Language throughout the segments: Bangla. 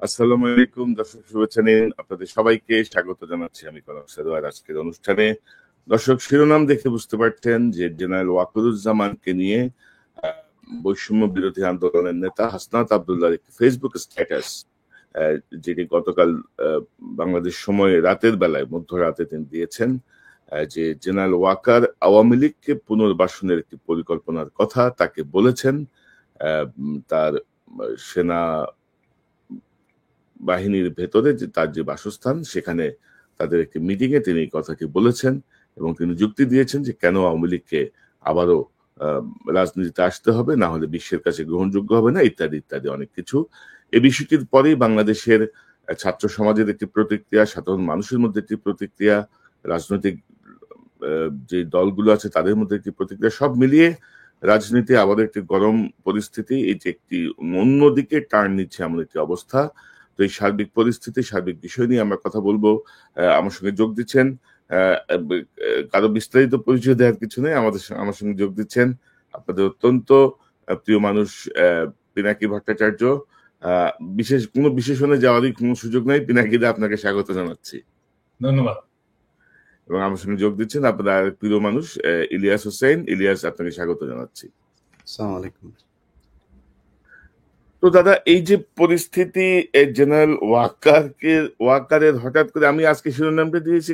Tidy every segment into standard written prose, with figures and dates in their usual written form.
আসসালামু আলাইকুম দর্শক, শুভেচ্ছা নিন। আপনাদের সবাইকে স্বাগত জানাচ্ছি আমি কনক সারোয়ার আজকের অনুষ্ঠানে। দর্শক, শিরোনাম দেখে বুঝতে পারছেন যে জেনারেল ওয়াকারুজ্জামানকে নিয়ে বৈষম্য বিরোধী আন্দোলনের নেতা হাসনাত আব্দুল্লাহর একটি ফেসবুক স্ট্যাটাস, যেটি গতকাল বাংলাদেশ সময় রাতের বেলায় মধ্যরাতে তিনি দিয়েছেন, যে জেনারেল ওয়াকার আওয়ামী লীগকে পুনর্বাসনের একটি পরিকল্পনার কথা তাকে বলেছেন। তার সেনা বাহিনীর ভেতরে যে তার যে বাসস্থান, সেখানে তাদের একটি মিটিং এ তিনি এই কথাটি বলেছেন এবং তিনি যুক্তি দিয়েছেন যে কেন আওয়ামী লীগকে আবারও রাজনীতিতে আসতে হবে, না হলে বিশ্বের কাছে গ্রহণযোগ্য হবে না, ইত্যাদি ইত্যাদি অনেক কিছু। এই বিষয়টির পরেই বাংলাদেশের ছাত্র সমাজের একটি প্রতিক্রিয়া, সাধারণ মানুষের মধ্যে একটি প্রতিক্রিয়া, রাজনৈতিক যে দলগুলো আছে তাদের মধ্যে একটি প্রতিক্রিয়া, সব মিলিয়ে রাজনীতি আবার একটি গরম পরিস্থিতি, এই যে একটি অন্যদিকে টার্ন নিচ্ছে এমন একটি অবস্থা। তো এই সার্বিক পরিস্থিতি, সার্বিক বিষয় নিয়ে আমরা কথা বলবো। আমার সঙ্গে যোগ দিচ্ছেন, কারো বিস্তারিত পরিচয় দেওয়ার কিছু নেই, আমার সঙ্গে যোগ দিচ্ছেন আপনাদের অত্যন্ত প্রিয় মানুষ পিনাকি ভট্টাচার্য। কোনো বিশেষণে যাওয়ারই কোনো সুযোগ নাই, পিনাকিদা আপনাকে স্বাগত জানাচ্ছি। ধন্যবাদ। এবং আমার সঙ্গে যোগ দিচ্ছেন আপনার প্রিয় মানুষ ইলিয়াস হোসেন। ইলিয়াস, আপনাকে স্বাগত জানাচ্ছি। আসসালামু আলাইকুম। তো দাদা, এই যে পরিস্থিতি, জেনারেল ওয়াকারের হঠাৎ করে, আমি আজকে শিরোনামটা দিয়েছি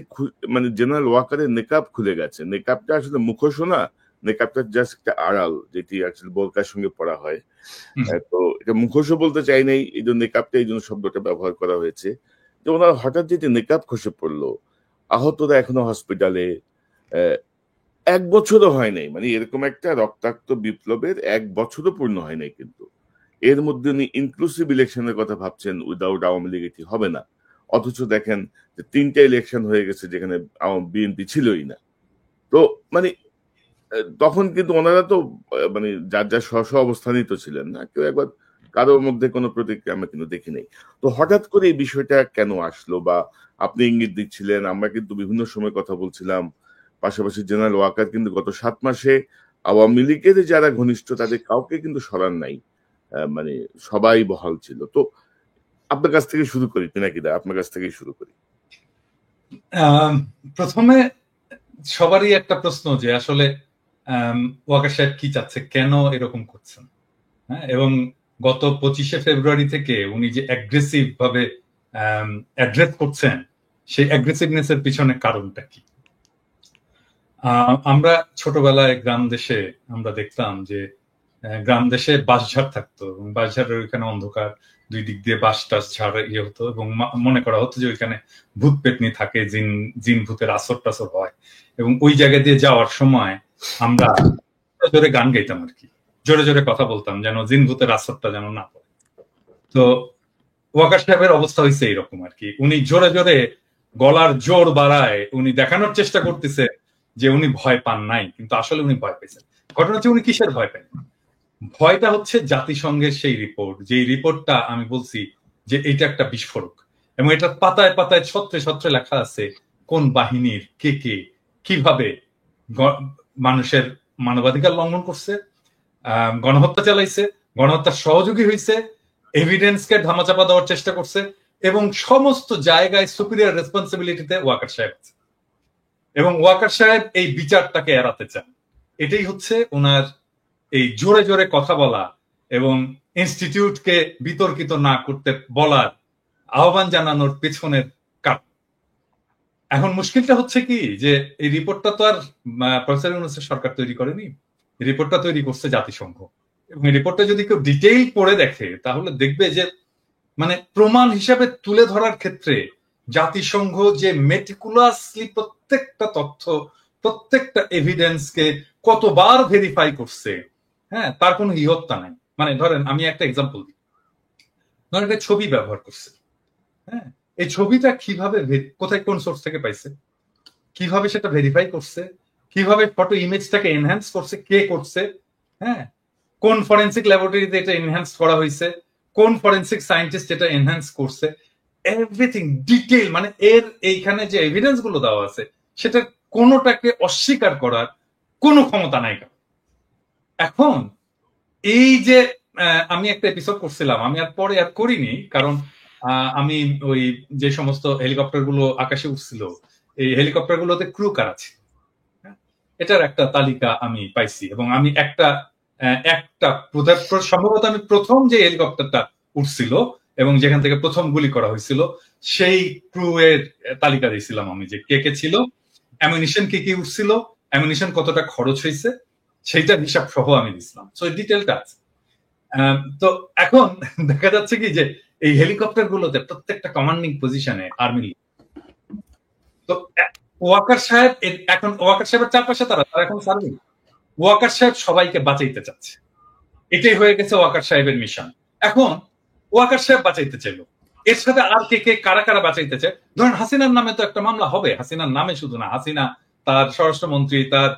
মানে জেনারেল ওয়াকারের নেকাব খুলে গেছে। নেকাবটা আসলে মুখোশ না, নেকাবটা জাস্ট একটা আড়াল, যেটি আসলে বোরকার সঙ্গে পড়া হয়। তো এটা মুখোশও বলতে চাই নাই, এই জন্য নেকাবটা, এই জন্য শব্দটা ব্যবহার করা হয়েছে। যে ওনার হঠাৎ যে নেকাব খসে পড়লো, আহতরা এখনো হসপিটালে, এক বছরও হয় নাই, মানে এরকম একটা রক্তাক্ত বিপ্লবের এক বছরও পূর্ণ হয় নাই, কিন্তু এর মধ্যে উনি ইনক্লুসিভ ইলেকশনের কথা ভাবছেন, উইদাউট আওয়ামী লীগ এটি হবে না। অথচ দেখেন যে 3টা ইলেকশন হয়ে গেছে যেখানে বিএনপি ছিলই না। তো মানে তখন কিন্তু ওনারা তো মানে যার যার স্ব অবস্থানই তো ছিলেন না, কেউ একবার কারোর মধ্যে কোনো প্রতিক্রিয়া আমরা কিন্তু দেখি নাই। তো হঠাৎ করে এই বিষয়টা কেন আসলো, বা আপনি ইঙ্গিত দিচ্ছিলেন, আমরা কিন্তু বিভিন্ন সময় কথা বলছিলাম। পাশাপাশি জেনারেল ওয়াকার কিন্তু গত 7 মাসে আওয়ামী লীগের যারা ঘনিষ্ঠ তাদের কাউকে কিন্তু সরান নাই, মানে সবাই বহাল ছিল। তো আপনার কাছ থেকে শুরু করি পিনাকিদা, আপনার কাছ থেকেই শুরু করি। প্রথমে সবারই একটা প্রশ্ন যে আসলে ওয়াকার সাহেব কি চাচ্ছে, কেন এরকম করছেন। হ্যাঁ, এবং গত 25শে ফেব্রুয়ারি থেকে উনি যে অ্যাগ্রেসিভ ভাবে অ্যাড্রেস করছেন, সেই অ্যাগ্রেসিভনেস এর পিছনে কারণটা কি। আমরা ছোটবেলায় গ্রাম দেশে আমরা দেখতাম যে গ্রাম দেশে বাঁশঝাড় থাকতো এবং বাঁশঝাড়ের ওইখানে অন্ধকার, দুই দিক দিয়ে বাঁশ টাস ঝাড় ইয়ে হতো এবং মনে করা হতো যে ওইখানে ভূত পেতনি থাকে, জিন ভূতের আসর টাসর হয়। এবং ওই জায়গা দিয়ে যাওয়ার সময় আমরা জোরে গান গাইতাম আর কি, জোরে জোরে কথা বলতাম যেন জিন ভূতের আসরটা যেন না পড়ে। তো ওয়াকার সাহেবের অবস্থা হয়েছে এইরকম আর কি, উনি জোরে জোরে গলার জোর বাড়ায় উনি দেখানোর চেষ্টা করতেছে যে উনি ভয় পান নাই, কিন্তু আসলে উনি ভয় পেয়েছেন। ঘটনা হচ্ছে উনি কিসের ভয় পেন? ভয়টা হচ্ছে জাতিসংঘের সেই রিপোর্ট, যে রিপোর্টটা আমি বলছি যে এটা একটা বিস্ফোরক, এবং এটা পাতায় পাতায় ছত্রে ছত্রে লেখা আছে কোন বাহিনীর কে কে কিভাবে মানুষের মানবাধিকার লঙ্ঘন করছে, গণহত্যা চালাইছে, গণহত্যার সহযোগী হয়েছে, এভিডেন্সকে ধামাচাপা দেওয়ার চেষ্টা করছে, এবং সমস্ত জায়গায় সুপিরিয়র রেসপন্সিবিলিটিতে ওয়াকার সাহেব আছে। এবং ওয়াকার সাহেব এই বিচারটাকে এড়াতে চান। এটাই হচ্ছে ওনার এই জোরে জোরে কথা বলা এবং ইনস্টিটিউটকে বিতর্কিত না করতে বলার আহ্বান জানানোর পেছনের কারণ। এখন মুশকিলটা হচ্ছে কি, যে এই রিপোর্টটা তো আর প্রফেসর ইউনূসের সরকার তৈরি করেনি, রিপোর্টটা তৈরি করছে জাতিসংঘ। এবং এই রিপোর্টটা যদি কেউ ডিটেইল পড়ে দেখে তাহলে দেখবে যে মানে প্রমাণ হিসাবে তুলে ধরার ক্ষেত্রে জাতিসংঘ যে মেটিকুলাসলি প্রত্যেকটা তথ্য, প্রত্যেকটা এভিডেন্সকে কতবার ভেরিফাই করছে, হ্যাঁ, তার কোনো ইহত্যা নাই। মানে ধরেন আমি একটা এক্সাম্পল দিই, ধরেন একটা ছবি ব্যবহার করছে, হ্যাঁ, এই ছবিটা কিভাবে কোথায় কোন সোর্স থেকে পাইছে, কিভাবে সেটা ভেরিফাই করছে, কিভাবে ফটো ইমেজটাকে এনহ্যান্স করছে, কে করছে, হ্যাঁ, কোন ফরেন্সিক ল্যাবরেটরিতে এটা এনহ্যান্স করা হয়েছে, কোন ফরেন্সিক সায়েন্টিস্ট এটা এনহ্যান্স করছে, এভরিথিং ডিটেইল। মানে এর এইখানে যে এভিডেন্স গুলো দেওয়া আছে সেটা কোনোটাকে অস্বীকার করার কোনো ক্ষমতা নাই। এখন এই যে আমি একটা এপিসোড করছিলাম, আমি আর পরে আর করিনি, কারণ আমি ওই যে সমস্ত হেলিকপ্টার গুলো আকাশে উঠছিল, এই হেলিকপ্টার গুলোতে ক্রু কারা ছিল, এটার একটা তালিকা আমি পাইছি। এবং আমি একটা সম্ভবত আমি প্রথম যে হেলিকপ্টারটা উঠছিল এবং যেখান থেকে প্রথম গুলি করা হয়েছিল সেই ক্রু এর তালিকা দিয়েছিলাম আমি, যে কে কে ছিল, অ্যামিনিশন কি কি উঠছিল, অ্যামিনিশন কতটা খরচ হয়েছে, সেইটার হিসাব সহ আমি দিছিলাম। সো ডিটেলটা আছে। তো এখন দেখা যাচ্ছে কি যে এই হেলিকপ্টার গুলোতে প্রত্যেকটা কমান্ডিং পজিশনে আর্মি, তো ওয়াকার সাহেব এখন ওয়াকার সাহেবের চারপাশে তারা এখন সার্ভিং, ওয়াকার সাহেব সবাইকে বাঁচাইতে চাচ্ছে, এটাই হয়ে গেছে ওয়াকার সাহেবের মিশন। এখন ওয়াকার সাহেব বাঁচাইতে চাইলো, এর সাথে আর কে কে কারা কারা বাঁচাইতে চায়, ধরেন হাসিনার নামে তো একটা মামলা হবে, হাসিনার নামে শুধু না, হাসিনা, তার স্বরাষ্ট্রমন্ত্রী, তার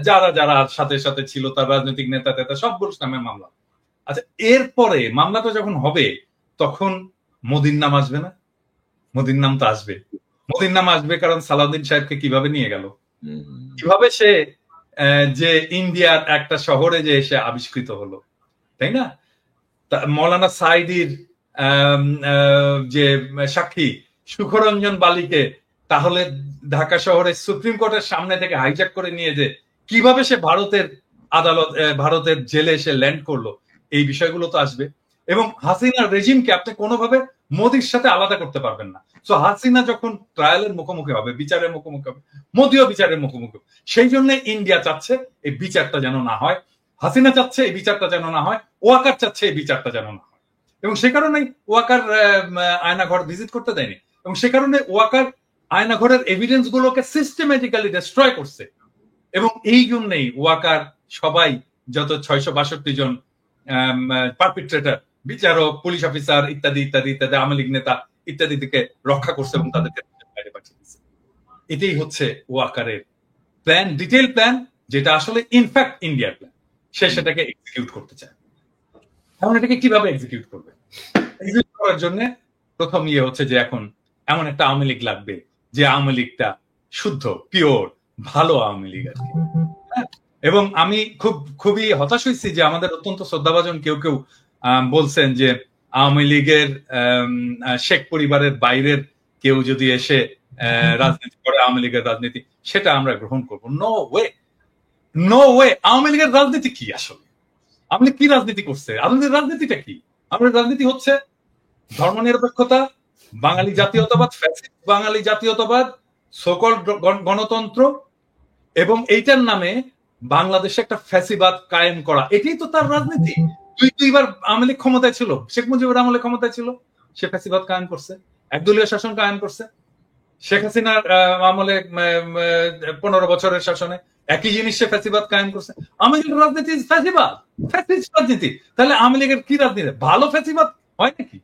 যারা যারা সাথে সাথে ছিল, তার রাজনৈতিক নেতা টেতা সবগুলোর নামে মামলা। আচ্ছা, এরপরে মামলাটা যখন হবে তখন মোদির নাম আসবে না? মোদির নাম তো আসবে, মোদির নাম আসবে, কারণ সালাউদ্দিন সাহেবকে কিভাবে নিয়ে গেল, কিভাবে সে যে ইন্ডিয়ার একটা শহরে যে এসে আবিষ্কৃত হলো, তাই না? মৌলানা সাইদির যে সাক্ষী সুখরঞ্জন বালিকে তাহলে ঢাকা শহরের সুপ্রিম কোর্টের সামনে থেকে হাইজ্যাক করে নিয়ে যে কিভাবে সে ভারতের আদালত, ভারতের জেলে এসে ল্যান্ড করলো, এই বিষয়গুলো তো আসবে। এবং হাসিনার রেজিমকে আপনি কোনোভাবে মোদির সাথে আলাদা করতে পারবেন না। তো হাসিনা যখন ট্রায়ালের মুখোমুখি হবে, বিচারের মুখোমুখি হবে, মোদিও বিচারের মুখোমুখি, সেই জন্য ইন্ডিয়া চাচ্ছে এই বিচারটা যেন না হয়, হাসিনা চাচ্ছে এই বিচারটা যেন না হয়, ওয়াকার চাচ্ছে এই বিচারটা যেন না হয়। এবং সে কারণেই ওয়াকার আয়নাঘর ভিজিট করতে দেয়নি, এবং সে কারণে ওয়াকার আয়নাঘরের এভিডেন্স গুলোকে সিস্টেমেটিক্যালি ডিস্ট্রয় করছে। এবং এই জন্যই ওয়াকার সবাই যত 662 জন পারপিট্রেটর, বিচারক, পুলিশ অফিসার ইত্যাদি ইত্যাদি ইত্যাদি, আওয়ামী লীগ নেতা ইত্যাদি থেকে রক্ষা করছে এবং তাদেরকে বাইরে পাঠিয়ে দিচ্ছে। এটাই হচ্ছে ওয়াকারের প্ল্যান, ডিটেইল প্ল্যান, যেটা আসলে ইনফ্যাক্ট ইন্ডিয়ার প্ল্যান। সে সেটাকে এক্সিকিউট করতে চায়। এখন এটাকে কিভাবে এক্সিকিউট করবে? এক্সিকিউট করার জন্য প্রথম হচ্ছে যে এখন এমন একটা আওয়ামী লীগ লাগবে যে আওয়ামী লীগটা শুদ্ধ, পিওর, ভালো আওয়ামী লীগ আর কি। এবং আমি খুবই হতাশ হয়েছি যে আমাদের অত্যন্ত শ্রদ্ধাভাজন কেউ কেউ বলছেন যে আওয়ামী লীগের শেখ পরিবারের বাইরের কেউ যদি এসে রাজনীতি করে, আওয়ামী লীগের রাজনীতি, সেটা আমরা গ্রহণ করবো। No way, no way. Awami লীগের রাজনীতি কি আসলে? আওয়ামী লীগ কি রাজনীতি করছে? আওয়ামী লীগের রাজনীতিটা কি? আওয়ামী লীগের রাজনীতি হচ্ছে ধর্মনিরপেক্ষতা, বাঙালি জাতীয়তাবাদ, ফ্যাসিস্ট বাঙালি জাতীয়তাবাদ, সকল গণতন্ত্র, এবং এইটার নামে বাংলাদেশে একটা ফ্যাসিবাদ কায়েম করা, এটাই তো তার রাজনীতি। দুইবার আওয়ামী লীগ ক্ষমতায় ছিল, শেখ মুজিবুর আমলে ক্ষমতায় ছিল, সে ফ্যাসিবাদ কায়েম করছে, একদলীয় শাসন কায়েম করছে। শেখ হাসিনার আমলে 15 বছরের শাসনে একই জিনিস সে ফ্যাসিবাদ কায়েম করছে। আওয়ামী লীগের রাজনীতি ফ্যাসিবাদ, ফ্যাসিস্ট রাজনীতি। তাহলে আওয়ামী লীগের কি রাজনীতি? ভালো ফ্যাসিবাদ হয় নাকি?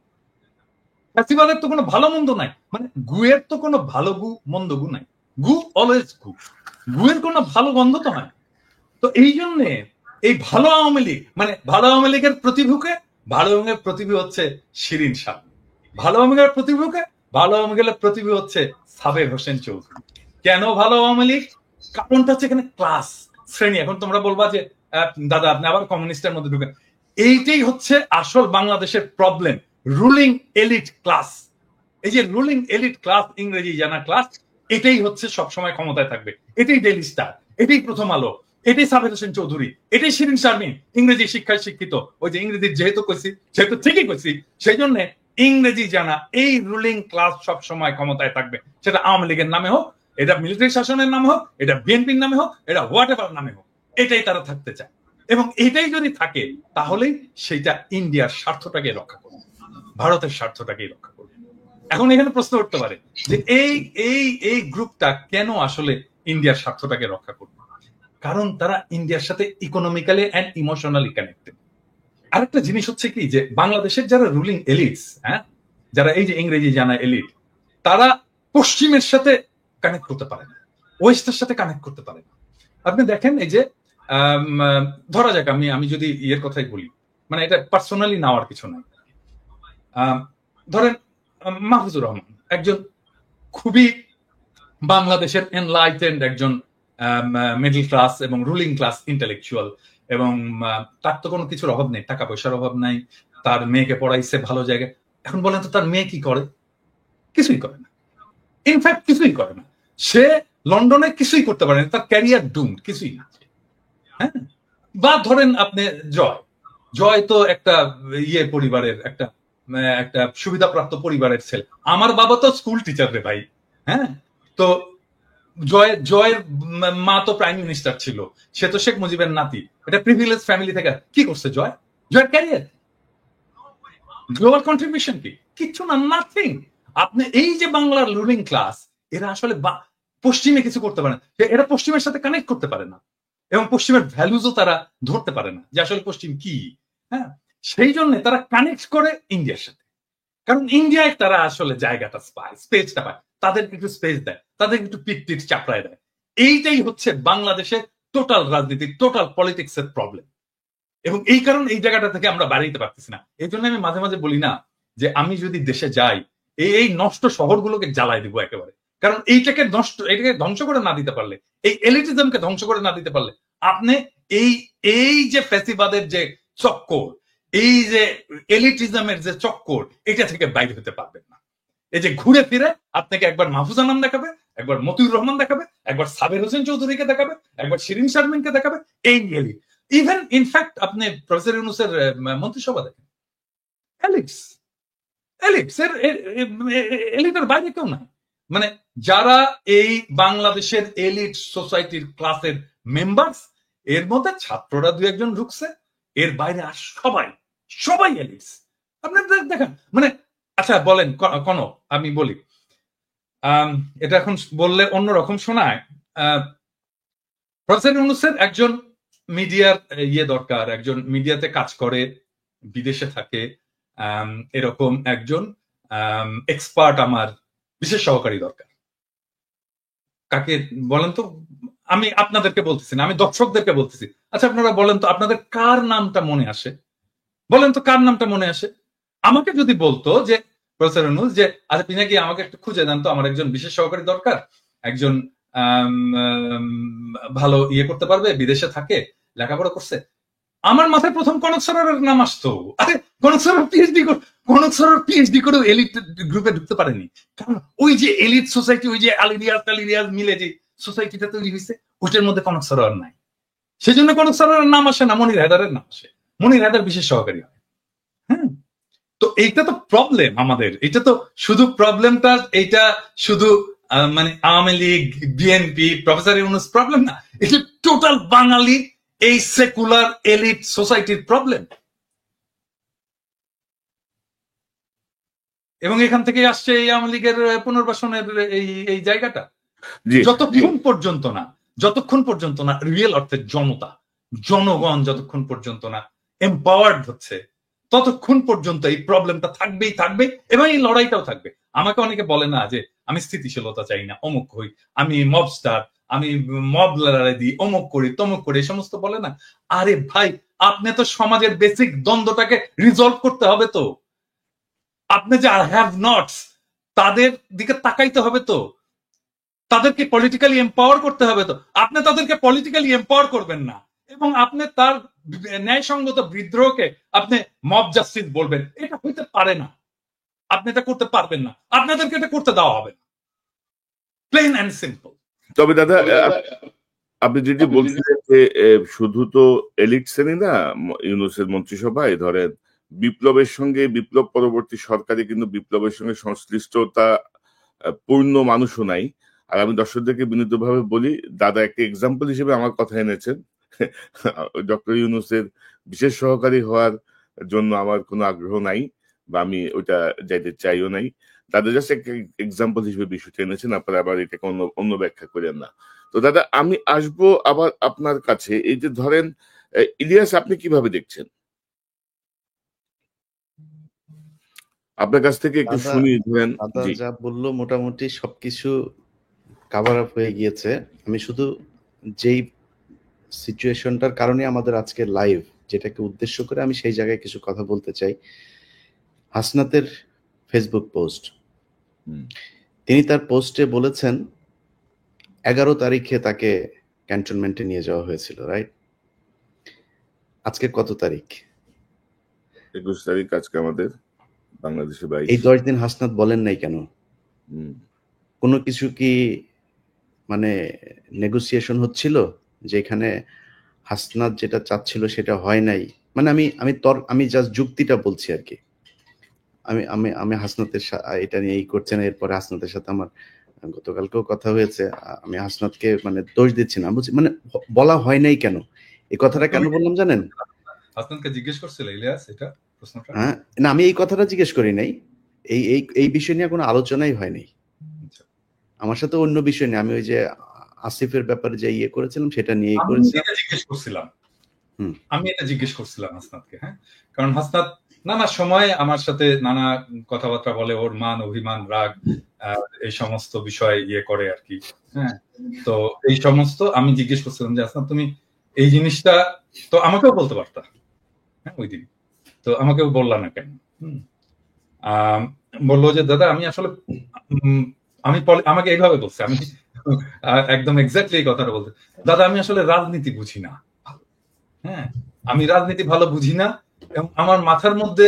ফ্যাসিবাদের তো কোনো ভালো মন্দ নাই, মানে গুয়ের তো কোনো ভালো গু মন্দ গু নাই, গু অলওয়েজ গু, গুয়ের কোনো ভালো গন্ধ তো হয়। তো এই জন্যে এই ভালো আওয়ামী লীগ, মানে ভালো আওয়ামী লীগের প্রতিভূকে, ভালো আওয়ামী লীগের প্রতিভূ হচ্ছে শিরিন শাহ, ভালো আওয়ামী লীগের প্রতিভূকে, ভালো আওয়ামী লীগের প্রতিভূ হচ্ছে সাবের হোসেন চৌধুরী। কেন ভালো আওয়ামী লীগ? কারণটা হচ্ছে এখানে ক্লাস, শ্রেণী। এখন তোমরা বলবা যে দাদা আপনি আবার কমিউনিস্টের মধ্যে ঢুকেন। এইটাই হচ্ছে আসল বাংলাদেশের প্রবলেম, রুলিং এলিট ক্লাস। এই যে রুলিং এলিট ক্লাস, ইংরেজি জানা ক্লাস, এটাই হচ্ছে সবসময় ক্ষমতায় থাকবে। এটাই ডেইলি স্টার, এটাই প্রথম আলো, এটাই সাবের হোসেন চৌধুরী, এটাই শিরিন শারমিন, ইংরেজি শিক্ষায় শিক্ষিত। ওই যে ইংরেজি যেহেতু ঠিকই কইছি, সেই জন্য ইংরেজি জানা এই রুলিং ক্লাস সবসময় ক্ষমতায় থাকবে। সেটা আওয়ামী লীগের নামে হোক, এটা মিলিটারি শাসনের নামে হোক, এটা বিএনপির নামে হোক, এটা হোয়াট এভার নামে হোক, এটাই তারা থাকতে চায়। এবং এটাই যদি থাকে তাহলেই সেইটা ইন্ডিয়ার স্বার্থটাকে রক্ষা করবে, ভারতের স্বার্থটাকে রক্ষা করবে। এখন এখানে প্রশ্ন উঠতে পারে যে এই গ্রুপটা কেন আসলে ইন্ডিয়ার স্বার্থটাকে রক্ষা করবে? কারণ তারা ইন্ডিয়ার সাথে ইকোনমিক্যালি এন্ড ইমোশনালি কানেক্টেড। আরেকটা জিনিস হচ্ছে কি, যে বাংলাদেশের যারা রুলিং এলিটস, যারা এই যে ইংরেজি জানা এলিট, তারা পশ্চিমের সাথে কানেক্ট করতে পারে না, ওয়েস্টের সাথে কানেক্ট করতে পারে না। আপনি দেখেন এই যে ধরা যাক আমি যদি ইয়ের কথাই বলি, মানে এটা পার্সোনালি নেওয়ার কিছু নাই, ধরেন মাহফুজুর রহমান একজন খুবই বাংলাদেশের এনলাইটেন্ড একজন মিডল ক্লাস এবং রুলিং ক্লাস ইন্টেলেকচুয়াল, এবং তার তো কোনো কিছুর অভাব নেই, টাকা পয়সার অভাব নাই, তার মেয়েকে পড়াইছে ভালো জায়গায়, এখন বলেন তো তার মেয়ে কি করে? কিছুই করে না, ইনফ্যাক্ট কিছুই করে না। সে লন্ডনে কিছুই করতে পারে না, তার ক্যারিয়ার ডুম, কিছুই না। হ্যাঁ, বা ধরেন আপনি জয়, জয় তো একটা পরিবারের একটা একটা সুবিধাপ্রাপ্ত পরিবারের ছেলে। আমার বাবা তো স্কুল টিচার রে ভাই। হ্যাঁ, তো জয়ের মা তো প্রাইম মিনিস্টার ছিল, সে তো শেখ মুজিবের নাতি। এটা প্রিভিলেজ ফ্যামিলি থেকে কি করছে জয়ের ক্যারিয়ার, গ্লোবাল কন্ট্রিবিউশন কি? কিচ্ছু না, নাথিং। আপনি এই যে বাংলার রুলিং ক্লাস, এরা আসলে পশ্চিমে কিছু করতে পারে না, এরা পশ্চিমের সাথে কানেক্ট করতে পারে না, এবং পশ্চিমের ভ্যালুজও তারা ধরতে পারে না যে আসলে পশ্চিম কি। হ্যাঁ, সেই জন্য তারা কানেক্ট করে ইন্ডিয়ার সাথে, কারণ ইন্ডিয়ায় তারা আসলে জায়গাটা পায়, স্পেসটা পায়, তাদেরকে একটু স্পেস দেয়, তাদেরকে একটু পিট চাপড়ায় দেয়। এইটাই হচ্ছে বাংলাদেশের টোটাল রাজনীতি, টোটাল পলিটিক্স এর প্রবলেম। এবং এই কারণে এই জায়গাটা থেকে আমরা বাড়াইতে পারতেছি না। এই জন্য আমি মাঝে মাঝে বলি না যে আমি যদি দেশে যাই, এই নষ্ট শহরগুলোকে জ্বালাই দিব একেবারে। কারণ এইটাকে ধ্বংস করে না দিতে পারলে, এই এলিটিজমকে ধ্বংস করে না দিতে পারলে, আপনি এই এই যে ফ্যাসিবাদের যে চক্কর, এই যে এলিটিজমের যে চক্কর, এটা থেকে বাইরে হতে পারবেন না। এই যে ঘুরে ফিরে আপনাকে একবার মাহফুজা নাম দেখাবে, একবার মতিউর রহমান দেখাবে, একবার সাবের হোসেন চৌধুরীকে দেখাবে, একবার শিরিন শারমিনকে দেখাবে, এই এলিট। ইভেন ইনফ্যাক্ট আপনি প্রফেসর ইউনূসের মন্ত্রিসভা দেখেন, এলিটস, এলিটের বাইরে কেউ নাই। মানে যারা এই বাংলাদেশের এলিট সোসাইটির ক্লাসের মেম্বার্স, এর মধ্যে ছাত্ররা দু একজন ঢুকছে, এর বাইরে আর সবাই এলিটস। আপনি দেখেন, মানে আচ্ছা বলেন কোন, আমি বলি এটা এখন বললে অন্যরকম শোনায়। প্রফেসর ইউনূসের একজন মিডিয়ার দরকার, একজন মিডিয়াতে কাজ করে, বিদেশে থাকে, এরকম একজন এক্সপার্ট আমার বিশেষ সহকারী দরকার। কাকে বলেন তো? আমি আপনাদেরকে বলতেছি না, আমি দর্শকদেরকে বলতেছি। আচ্ছা আপনারা বলেন তো, আপনাদের কার নামটা মনে আসে? বলেন তো কার নামটা মনে আসে? আমাকে যদি বলতো যে প্রফেসর ইউনূস যে আচ্ছা পিনাকি আমাকে একটু খুঁজে দেন তো, আমার একজন বিশেষ সহকারী দরকার, একজন ভালো করতে পারবে, বিদেশে থাকে, লেখাপড়া করছে, আমার মাথায় প্রথম কনক সরোয়ারের নাম আসতো। আরে কনক সরোয়ার পিএইচডি করেও এলিট গ্রুপে ঢুকতে পারেনি, কারণ ওই যে এলিট সোসাইটি, ওই যে আলিরিয়াজ মিলে যে সোসাইটিটা তৈরি হয়েছে, ওইটার মধ্যে কনক সরোয়ার নাই। সেজন্য কনক সরোয়ারের নাম আসে না, মনির হায়দারের নাম আসে। মনির হায়দার বিশেষ সহকারী হয়। হ্যাঁ, তো এইটা তো প্রবলেম আমাদের। এটা তো শুধু প্রবলেমটা, এইটা শুধু মানে Awami League, BNP, professor Yunus problem না, এটা টোটাল বাঙালি এই সেকুলার এলিট সোসাইটির প্রবলেম। এবং এখান থেকে আসছে এই আওয়ামী লীগের পুনর্বাসনের এই জায়গাটা। যতক্ষণ পর্যন্ত না রিয়েল অর্থে জনগণ যতক্ষণ পর্যন্ত না এম্পাওয়ার্ড হচ্ছে, ততক্ষণ পর্যন্ত এই প্রবলেমটা থাকবে এবং এই লড়াইটাও থাকবে। আমাকে অনেকে বলে না যে আমি স্থিতিশীলতা চাই না, অমুক হই, আমি মবস্টার, আমি মব লড়াই দিই, অমুক করি তমুক করি, এই সমস্ত বলে না। আরে ভাই, আপনি তো সমাজের বেসিক দ্বন্দ্বটাকে রিজলভ করতে হবে। তো আপনি যে হ্যাভ নটস, তাদের দিকে তাকাইতে হবে, তো তাদেরকে পলিটিক্যালি এম্পাওয়ার করতে হবে। তো আপনি তাদেরকে পলিটিক্যালি এম্পাওয়ার করবেন না, এবং আপনি তার ন্যায়সঙ্গত বিদ্রোহকে আপনি মব জাস্টিস বলবেন, এটা হইতে পারে না। আপনি এটা করতে পারবেন না, আপনাদেরকে এটা করতে দেওয়া হবে না, প্লেন অ্যান্ড সিম্পল। তবে দাদা, আপনি যেটি বলছিলেন যে শুধু তো এলিট শ্রেণী না, ইউনূসের মন্ত্রিসভায় ধরেন বিপ্লবের সঙ্গে, বিপ্লব পরবর্তী সরকারে কিন্তু বিপ্লবের সঙ্গে সংশ্লিষ্টতা পূর্ণ মানুষও নাই। আর আমি দর্শকদেরকে বিনীতভাবে বলি, দাদা একটা এক্সাম্পল হিসেবে আমার কথা এনেছেন। ডক্টর ইউনূসের বিশেষ সহকারী হওয়ার জন্য আমার কোনো আগ্রহ নাই, বা আমি ওইটা যাইতে চাইও নাই। দাদা জাস্ট একটা এক্সাম্পল হিসেবে বিষয়টা এনেছেন, আপনারা আবার এটাকে অন্য ব্যাখ্যা করেন না। তো দাদা আমি আসবো আবার আপনার কাছে। এই যে ধরেন ইলিয়াস, আপনি কিভাবে দেখছেন? আপনার কাছ থেকে একটু শুনি। ধরেন দাদা যা বললো মোটামুটি সবকিছু কাভার আপ হয়ে গিয়েছে। আমি শুধু যেই সিচুয়েশনটার কারণে আমাদের আজকে লাইভ, যেটাকে উদ্দেশ্য করে আমি সেই জায়গায় কিছু কথা বলতে চাই। হাসনাতের ফেসবুক পোস্ট, তিনি তার পোস্টে বলেছেন 11 তারিখে তাকে ক্যান্টনমেন্টে নিয়ে যাওয়া হয়েছিল, রাইট? আজকে কত তারিখ? 21 তারিখ আজকে আমাদের। বাংলাদেশে এই 22। 10 দিন হাসনাত বলেন নাই কেন? হুম। কোনো কিছু কি মানে নেগোসিয়েশন হচ্ছিল যেখানে হাসনাত যেটা চাচ্ছিল সেটা হয় নাই? মানে আমি জাস্ট যুক্তিটা বলছি আর কি। আমি আমি আমি হাসনাতের এটা নিয়ে এই করছে না, এরপরে হাসনাতের সাথে আমার গতকালকেও কথা হয়েছে। আমি হাসনাতকে মানে দোষ দিচ্ছি না, বুঝছি মানে বলা হয় নাই কেন, এই কথাটা কেন বললাম জানেন? হাসনাতকে জিজ্ঞেস করছিল ইলিয়াস এটা প্রশ্নটা? হ্যাঁ, না আমি এই কথাটা জিজ্ঞেস করি নাই, এই বিষয় নিয়ে কোনো আলোচনাই হয়নি আচ্ছা। আমার সাথে। অন্য বিষয় নিয়ে আমি ওই যে আসিফের ব্যাপারে যে ইয়ে করেছিলাম সেটা নিয়েই আমি করেছিলাম। এটা জিজ্ঞেস করছিলাম। হুম। আমি এটা জিজ্ঞেস করছিলাম হাসনাতকে, হ্যাঁ, কারণ হাসনাত নানা সময় আমার সাথে নানা কথাবার্তা বলে, ওর মান অভিমান রাগ এই সমস্ত বিষয় ইয়ে করে আর কি, হ্যাঁ। তো এই সমস্ত আমি জিজ্ঞেস করছিলাম যে হাসনাত তুমি এই জিনিসটা তো আমাকেও বলতে পারতা, হ্যাঁ, ওই দিন তো আমাকেও বললা না কেন? বললো যে দাদা আমি আসলে আমাকে এইভাবে বলছে, আমি একদম এক্স্যাক্টলি এই কথাটা বলতে, দাদা আমি আসলে রাজনীতি বুঝি না, হ্যাঁ, আমি রাজনীতি ভালো বুঝি না এবং আমার মাথার মধ্যে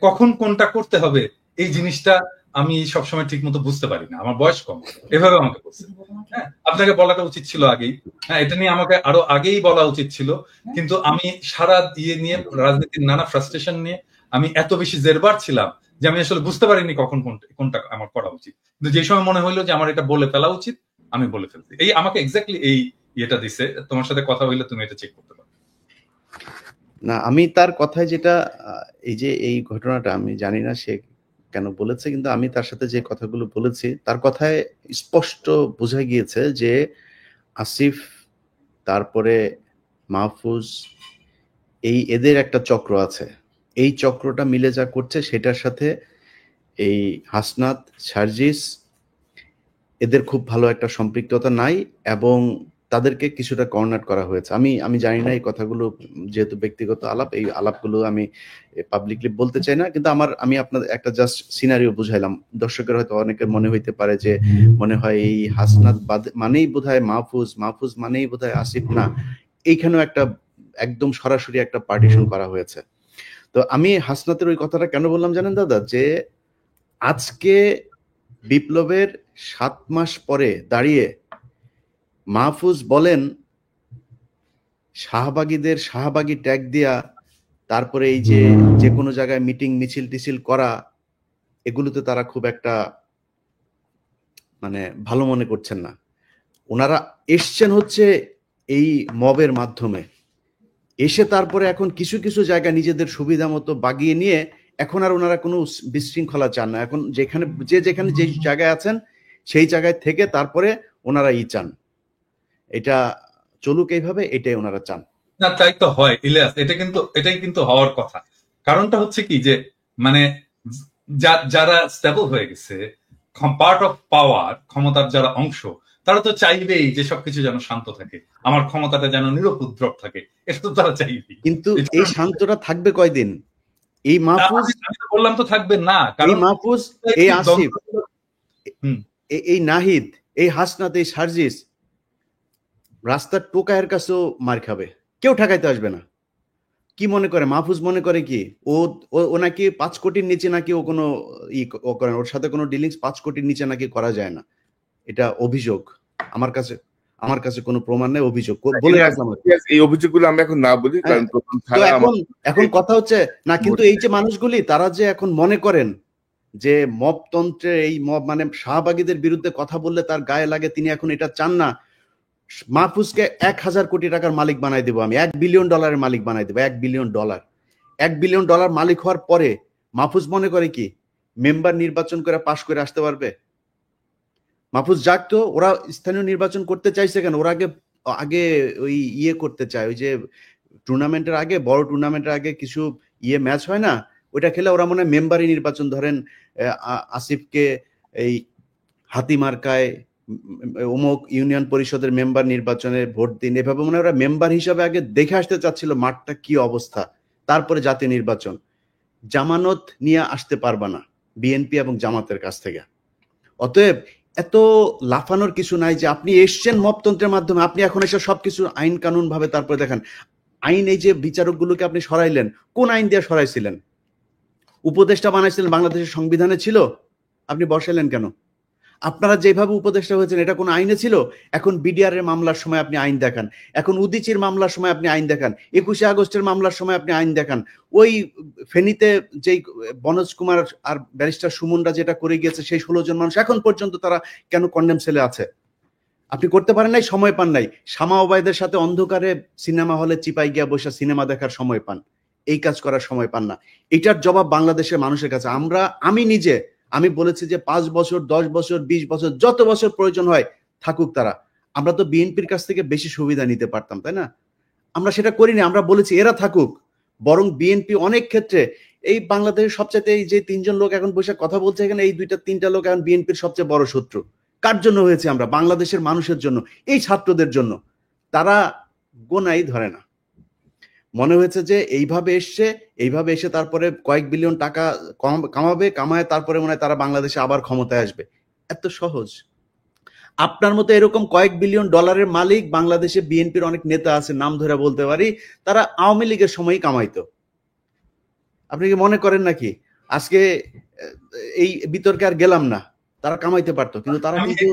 কখন কোনটা করতে হবে এই জিনিসটা আমি সবসময় ঠিক মতো বুঝতে পারি না, আমার বয়স কম, এভাবে আমাকে বলছে। হ্যাঁ, আপনাকে বলাটা উচিত ছিল আগেই, হ্যাঁ, এটা নিয়ে আমাকে আরো আগেই বলা উচিত ছিল, কিন্তু আমি সারা দিয়ে নিয়ে রাজনীতির নানা ফ্রাস্ট্রেশন নিয়ে আমি এত বেশি জেরবার ছিলাম যে আমি আসলে বুঝতে পারিনি কখন কোনটা আমার করা উচিত, কিন্তু যে সময় মনে হইলো যে আমার এটা বলে ফেলা উচিত আমি বলে ফেলছি। এই আমাকে এক্স্যাক্টলি এই ইয়েটা দিছে, তোমার সাথে কথা হইলে তুমি এটা চেক করতে পারো। না আমি তার কথায় যেটা এই যে এই ঘটনাটা আমি জানি না সে কেন বলেছে, কিন্তু আমি তার সাথে যে কথাগুলো বলেছি তার কথায় স্পষ্ট বোঝা গিয়েছে যে আসিফ তারপরে মাহফুজ এদের একটা চক্র আছে, এই চক্রটা মিলে যা করছে সেটার সাথে এই হাসনাত সার্জিস এদের খুব ভালো একটা সম্পৃক্ততা নাই এবং তাদেরকে কিছুটা কর্নার করা হয়েছে। আমি জানি না এই কথাগুলো, যেহেতু ব্যক্তিগত আলাপ, এই আলাপগুলো আমি পাবলিকলি বলতে চাই না, কিন্তু আমি আপনাদের একটা জাস্ট সিনারিও বুঝাইলাম। দর্শকের হয়তো অনেকের মনে হইতে পারে যে মনে হয় এই হাসনাত মানেই বোধহয় মাহফুজ মানেই বোধহয় আসিফ, না, এইখানেও একটা একদম সরাসরি একটা পার্টিশন করা হয়েছে। তো আমি হাসনাতের ওই কথাটা কেন বললাম জানেন দাদা, যে আজকে বিপ্লবের 7 মাস পরে দাঁড়িয়ে মাহফুজ বলেন শাহবাগীদের শাহবাগী ট্যাগ দিয়া, তারপরে এই যে কোনো জায়গায় মিটিং মিছিল টিছিল করা, এগুলোতে তারা খুব একটা মানে ভালো মনে করছেন না। ওনারা এসছেন হচ্ছে এই মবের মাধ্যমে, এসে তারপরে এখন কিছু কিছু জায়গা নিজেদের সুবিধা মতো বাগিয়ে নিয়ে এখন আর ওনারা কোনো বিশৃঙ্খলা চান না। এখন যেখানে যে জায়গায় আছেন সেই জায়গায় থেকে তারপরে ওনারা চান এটা চলুক এইভাবে, এটাই ওনারা চান। না তাই তো হয় ইলিয়াস, এটাই কিন্তু হওয়ার কথা। কারণটা হচ্ছে কি যে মানে যারা স্টেবল হয়ে গেছে, পার্ট অফ পাওয়ার, ক্ষমতার যারা অংশ, তারা তো চাইবেই যে সবকিছু যেন শান্ত থাকে, আমার ক্ষমতাটা যেন নিরুপদ্রব থাকে, এটা তো তারা চাইবেই। কিন্তু এই শান্তটা থাকবে কয়দিন? এই মাহফুজ, আমি তো বললাম তো থাকবে না, এই মাহফুজ, এই আসিফ, এই নাহিদ, এই হাসনাত, এই সার্জিস রাস্তার টোকায়ের কাছেও মার খাবে, কেউ ঠেকাইতে আসবে না। কি মনে করে মাহফুজ? মনে করে কি ও নাকি 5 কোটির নিচে নাকি ও কোনো করে, ওর সাথে কোনো ডিলিংস 5 কোটির নিচে নাকি করা যায় না। এটা অভিযোগ, আমার কাছে কোনো প্রমাণ নেই, অভিযোগ বলে রাখলাম। এই অভিযোগগুলো আমরা এখন না বলি, কারণ এখন কথা হচ্ছে না, কিন্তু এই যে মানুষগুলি তারা যে এখন মনে করেন যে মবতন্ত্রের এই মব মানে শাহবাগীদের বিরুদ্ধে কথা বললে তার গায়ে লাগে, তিনি এখন এটা চান না। মাহফুজকে 1000 কোটি টাকার মালিক বানাই দেবো আমি, $1 বিলিয়ন মালিক বানাই দেবো। $1 বিলিয়ন মালিক হওয়ার পরে মাহফুজ মনে করে কি মেম্বার নির্বাচন করে পাশ করে আসতে পারবে? মাহফুজ যাক তো, ওরা স্থানীয় নির্বাচন করতে চাইছে কেন? ওরা আগে ওই করতে চায়, ওই যে টুর্নামেন্টের আগে, বড় টুর্নামেন্টের আগে কিছু ম্যাচ হয় না, ওইটা খেলে ওরা মনে হয় মেম্বারই নির্বাচন, ধরেন আসিফকে এই হাতিমার্কায় অমুক ইউনিয়ন পরিষদের মেম্বার নির্বাচনে ভোট দিন, এভাবে মনে ওরা মেম্বার হিসাবে আগে দেখে আসতে চাচ্ছিল মাঠটা কি অবস্থা, তারপরে জাতীয় নির্বাচন। জামানত নিয়ে আসতে পারবা না বিএনপি এবং জামাতের কাছ থেকে। অতএব এত লাফানোর কিছু নাই যে আপনি এসছেন মবতন্ত্রের মাধ্যমে, আপনি এখন এসে সবকিছু আইন কানুন ভাবে তারপরে দেখেন। আইন, এই যে বিচারকগুলোকে আপনি সরাইলেন, কোন আইন দিয়ে সরাইছিলেন? উপদেষ্টা বানাইছিলেন, বাংলাদেশের সংবিধানে ছিল, আপনি বসাইলেন কেন? আপনারা যেভাবে উপদেষ্টা হয়েছেন এটা কোন আইনে ছিল? এখন বিডিআর এর মামলার সময় আপনি আইন দেখান, এখন উদিচির মামলার সময় আপনি আইন দেখান, 21শে আগস্টের মামলার সময় আপনি আইন দেখান, ওই ফেনীতে যেই বনজ কুমার আর ব্যারিস্টার সুমনরা যেটা করে গিয়েছে সেই 16 জন মানুষ এখন পর্যন্ত তারা কেন কন্ডেম সেলে আছে? আপনি করতে পারেন নাই, সময় পান নাই। শামা ওবায়দের সাথে অন্ধকারে সিনেমা হলে চিপাই গিয়া বসে সিনেমা দেখার সময় পান, এই কাজ করার সময় পান না। এটার জবাব বাংলাদেশের মানুষের কাছে। আমি বলেছি যে 5 বছর 10 বছর 20 বছর যত বছর প্রয়োজন হয় থাকুক তারা। আমরা তো বিএনপির কাছ থেকে বেশি সুবিধা নিতে পারতাম, তাই না? আমরা সেটা করিনি, আমরা বলেছি এরা থাকুক। বরং বিএনপি অনেক ক্ষেত্রে এই বাংলাদেশের সবচেয়ে, এই যে 3 জন লোক এখন বসে কথা বলছে এখানে, এই 2-3টা লোক এখন বিএনপির সবচেয়ে বড় শত্রু। কার জন্য হয়েছে? আমরা বাংলাদেশের মানুষের জন্য, এই ছাত্রদের জন্য। তারা গোনাই ধরে না। মনে হয়েছে যে এইভাবে এসে তারপরে কয়েক বিলিয়ন টাকা কামায় তারপরে মনে হয় তারা বাংলাদেশে আবার ক্ষমতায় আসবে। এত সহজ? আপনার মতো এরকম কয়েক বিলিয়ন ডলারের মালিক বাংলাদেশে বিএনপির অনেক নেতা আছে, নাম ধরে বলতে পারি, তারা আওয়ামী লীগের সময়ই কামাইতো। আপনি কি মনে করেন নাকি আজকে এই বিতর্কে আর গেলাম না, তারা কামাইতে পারতো, কিন্তু তারা কিন্তু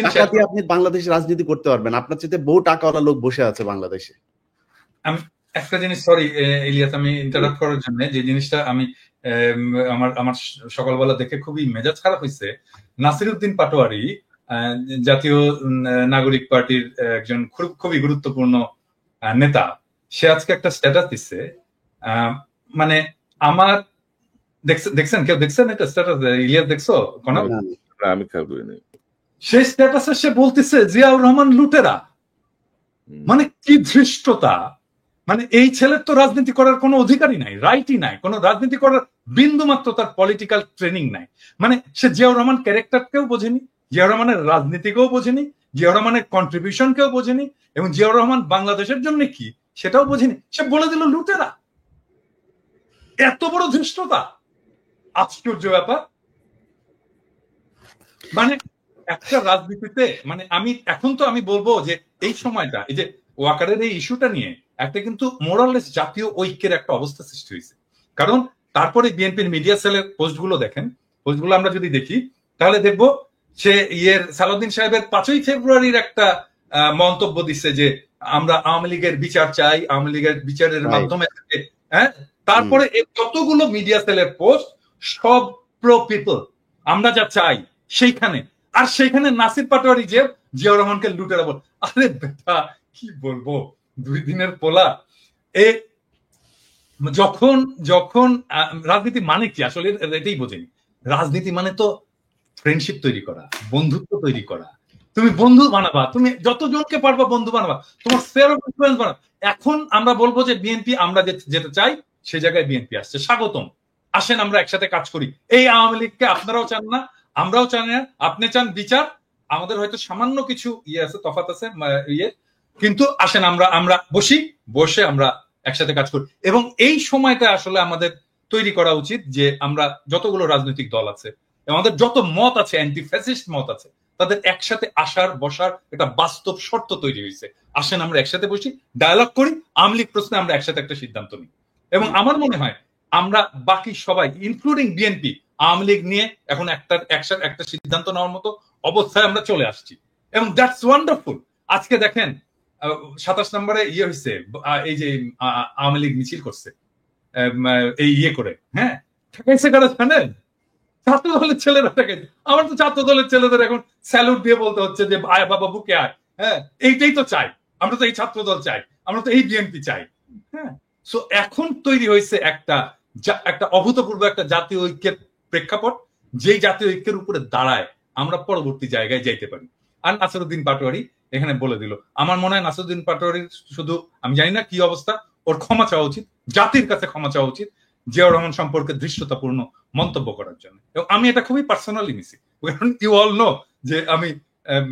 টাকা দিয়ে আপনি বাংলাদেশে রাজনীতি করতে পারবেন। আপনার চেয়ে বহু টাকাওয়ালা লোক বসে আছে বাংলাদেশে। আমি একটা জিনিস, সরি ইলিয়াস, আমি ইন্টারাপ্ট করার জন্য, যে জিনিসটা আমি আমার সকালবেলা দেখে খুবই মেজাজ খারাপ হয়েছে। নাসিরউদ্দিন পাটোয়ারি জাতীয় নাগরিক পার্টির একজন খুবই গুরুত্বপূর্ণ নেতা, সে আজকে একটা স্ট্যাটাস দিচ্ছে, মানে আমার দেখছেন, কেউ দেখছেন এটা স্ট্যাটাস? ইলিয়াস দেখছো? আমি খেয়াল করিনি। সেই স্ট্যাটাসে সে বলতেছে জিয়াউর রহমান লুটেরা। মানে কি ধৃষ্টতা! মানে এই ছেলের তো রাজনীতি করার কোনো অধিকারই নাই, রাইটই নাই, কোনো রাজনীতি করার বিন্দু মাত্র তার পলিটিক্যাল ট্রেনিং নাই। মানে সে জিয়াউর রহমান ক্যারেক্টারকেও বোঝেনি, জিয়াউর রহমানের রাজনীতিকেও বোঝেনি, জিয়াউর রহমানের কন্ট্রিবিউশনকেও বোঝেনি, এবং জিয়াউর রহমান বাংলাদেশের জন্য কি সেটাও বোঝেনি। সে বলে দিল লুটেরা। এত বড় ধৃষ্টতা! আশ্চর্য ব্যাপার। মানে একটা রাজনীতিতে, মানে আমি বলবো যে এই সময়টা, এই যে ওয়াকারের এই ইস্যুটা নিয়ে একটা কিন্তু মোরাললেস জাতীয় ঐক্যের একটা অবস্থা সৃষ্টি হয়েছে। কারণ তারপরে বিএনপির মিডিয়া সেলের পোস্টগুলো দেখেন, পোস্টগুলো আমরা যদি দেখি তাহলে দেখবো সে সালাউদ্দিন সাহেবের 5ই ফেব্রুয়ারির একটা মন্তব্য দিচ্ছে যে আমরা আওয়ামী লীগের বিচার চাই, আওয়ামী লীগের বিচারের মাধ্যমে, হ্যাঁ। তারপরে কতগুলো মিডিয়া সেলের পোস্ট, সব প্রো পিপল, আমরা যা চাই সেইখানে, আর সেইখানে নাসির পাটোয়ারি যে জিয়াউর রহমানকে লুটেরা বল। আরে বেটা, কি বলবো, 2 দিনের পোলা। যখন রাজনীতি মানে কি আসলে এটাই বোঝেনি। রাজনীতি মানে তো ফ্রেন্ডশিপ তৈরি করা, বন্ধুত্ব তৈরি করা। তুমি বন্ধু বানাবা, তুমি যতজনকে পারবা বন্ধু বানাবা, তোমার স্ফিয়ার অফ ইনফ্লুয়েন্স বানাবা। এখন আমরা বলবো যে বিএনপি, আমরা যেটা চাই সেই জায়গায় বিএনপি আসছে, স্বাগতম, আসেন আমরা একসাথে কাজ করি। এই আওয়ামী লীগকে আপনারাও চান না, আমরাও চান না। আপনি চান বিচার, আমাদের হয়তো সামান্য কিছু আছে, তফাৎ আছে কিন্তু আসেন আমরা বসে আমরা একসাথে কাজ করি। এবং এই সময়টা আসলে আমাদের তৈরি করা উচিত যে আমরা যতগুলো রাজনৈতিক দল আছে, আমাদের যত মত আছে, অ্যান্টি ফ্যাসিস্ট মত আছে, তাদের একসাথে আসার বসার একটা বাস্তব শর্ত তৈরি হয়েছে। আসেন আমরা একসাথে বসি, ডায়ালগ করি, আওয়ামী লীগ প্রশ্নে আমরা একসাথে একটা সিদ্ধান্ত নিই। এবং আমার মনে হয় আমরা বাকি সবাই ইনক্লুডিং বিএনপি আওয়ামী লীগ নিয়ে এখন একটা সিদ্ধান্ত নেওয়ার মতো অবস্থায় আমরা চলে আসছি, এবং দ্যাটস ওয়ান্ডারফুল। আজকে দেখেন 27 নম্বরে হয়েছে, এই যে আওয়ামী লীগ মিছিল করছে এই করে, হ্যাঁ, ঠেকাইছে কারা জানেন? ছাত্র দলের ছেলেরা ঠেকাইছে। আমার তো ছাত্র দলের ছেলেদের এখন স্যালুট দিয়ে বলতে হচ্ছে যে আয় বাবা বুকে আয়, হ্যাঁ, এইটাই তো চাই আমরা, তো এই ছাত্র দল চাই, আমরা তো এই বিএনপি চাই, হ্যাঁ। সো এখন তৈরি হয়েছে একটা অভূতপূর্ব একটা জাতীয় ঐক্যের প্রেক্ষাপট, যেই জাতীয় ঐক্যের উপরে দাঁড়ায় আমরা পরবর্তী জায়গায় যাইতে পারি। আর নাসিরউদ্দিন পাটোয়ারি এখানে বলে দিল। আমার মনে হয় নাসিরউদ্দিন পাটোয়ারির শুধু, আমি জানি না কি অবস্থা, ওর ক্ষমা চাওয়া উচিত, জাতির কাছে ক্ষমা চাওয়া উচিত জিয়াউর রহমান সম্পর্কে ধৃষ্টতাপূর্ণ মন্তব্য করার জন্য। এবং আমি এটা খুবই পার্সোনালি নিছি, ইউ অল নো যে আমি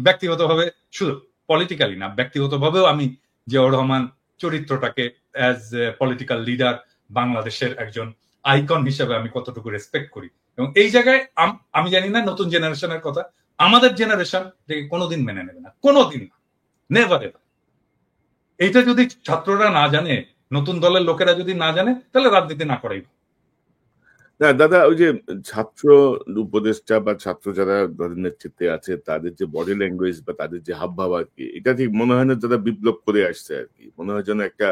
ব্যক্তিগতভাবে, শুধু পলিটিক্যালি না, ব্যক্তিগতভাবেও আমি জিয়াউর রহমান চরিত্রটাকে অ্যাজ পলিটিক্যাল লিডার, বাংলাদেশের একজন আইকন হিসেবে আমি কতটুকু রেসপেক্ট করি। এবং এই জায়গায় আমি জানি না নতুন জেনারেশনের কথা, আমাদের জেনারেশন এটাকে কোনোদিন মেনে নেবে না, কোনোদিন না, নেভার এভার। এইটা যদি ছাত্ররা না জানে, নতুন দলের লোকেরা যদি না জানে, তাহলে রাজনীতি না করাই। না দাদা, ওই যে ছাত্র উপদেষ্টা বা ছাত্র যারা ধরেন নেতৃত্বে আছে, তাদের যে বডি ল্যাঙ্গুয়েজ বা তাদের যে হাবভাব আর কি, এটা ঠিক মনে হয় না তারা বিপ্লব করে আসছে আর কি। মনে হয় যেন একটা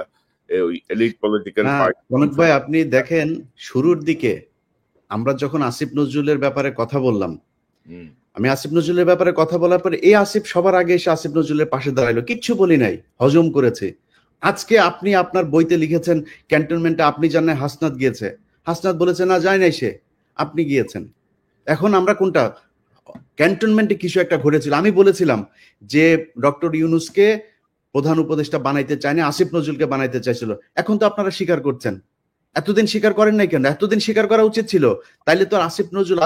ওই এলিট পলিটিক্যাল না পার্টি। কনক ভাই, আপনি দেখেন শুরুর দিকে আমরা যখন আসিফ নজরুলের ব্যাপারে কথা বললাম, আমি আসিফ নজরুলের ব্যাপারে কথা বলার পরে এই আসিফ সবার আগে এসে আসিফ নজরুলের পাশে দাঁড়াইলো, কিচ্ছু বলি নাই, হজম করেছে। আজকে আপনি আপনার বইতে লিখেছেন ক্যান্টনমেন্টে আপনি জানেন হাসনাত গিয়েছে, হাসনাত বলেছে না যায় নাই সে, আপনি গিয়েছেন। এখন আমরা কোনটা, ক্যান্টনমেন্টে কিছু একটা ঘটেছিল, আমি বলেছিলাম যে ডক্টর ইউনূসকে প্রধান উপদেষ্টা বানাইতে চায়নি, আসিফ নজরুলকে বানাইতে চাইছিল। এখন তো আপনারা স্বীকার করছেন, এতদিন স্বীকার করেন নাই কেন? এতদিন স্বীকার করা উচিত ছিল। তাইলে তো আসিফ নজরুল,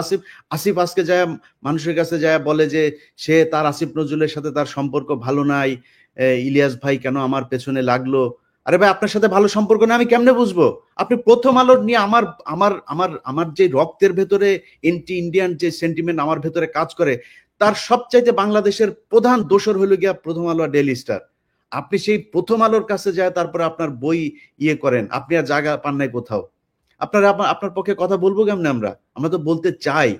আসিফ আজকে যায় মানুষের কাছে যায় বলে যে সে তার আসিফ নজরুলের সাথে তার সম্পর্ক ভালো নাই, ইলিয়াস ভাই কেন আমার পেছনে লাগলো। আরে ভাই, আপনার সাথে ভালো সম্পর্ক না আমি কেমনে বুঝবো? আপনি প্রথম আলোর নিয়ে আমার আমার আমার আমার যে রক্তের ভেতরে এন্টি ইন্ডিয়ান যে সেন্টিমেন্ট আমার ভেতরে কাজ করে, তার সবচাইতে বাংলাদেশের প্রধান দোসর হলো গিয়া প্রথম আলো আর ডেইলি স্টার। আপনি সেই প্রথম আলোর কাছে যায় তারপরে আপনার বই ইয়ে করেন, আপনি আর জায়গা পান নাই কোথাও। আপনার পক্ষে কথা বলবো কেমনে? আমরা তো বলতে চাই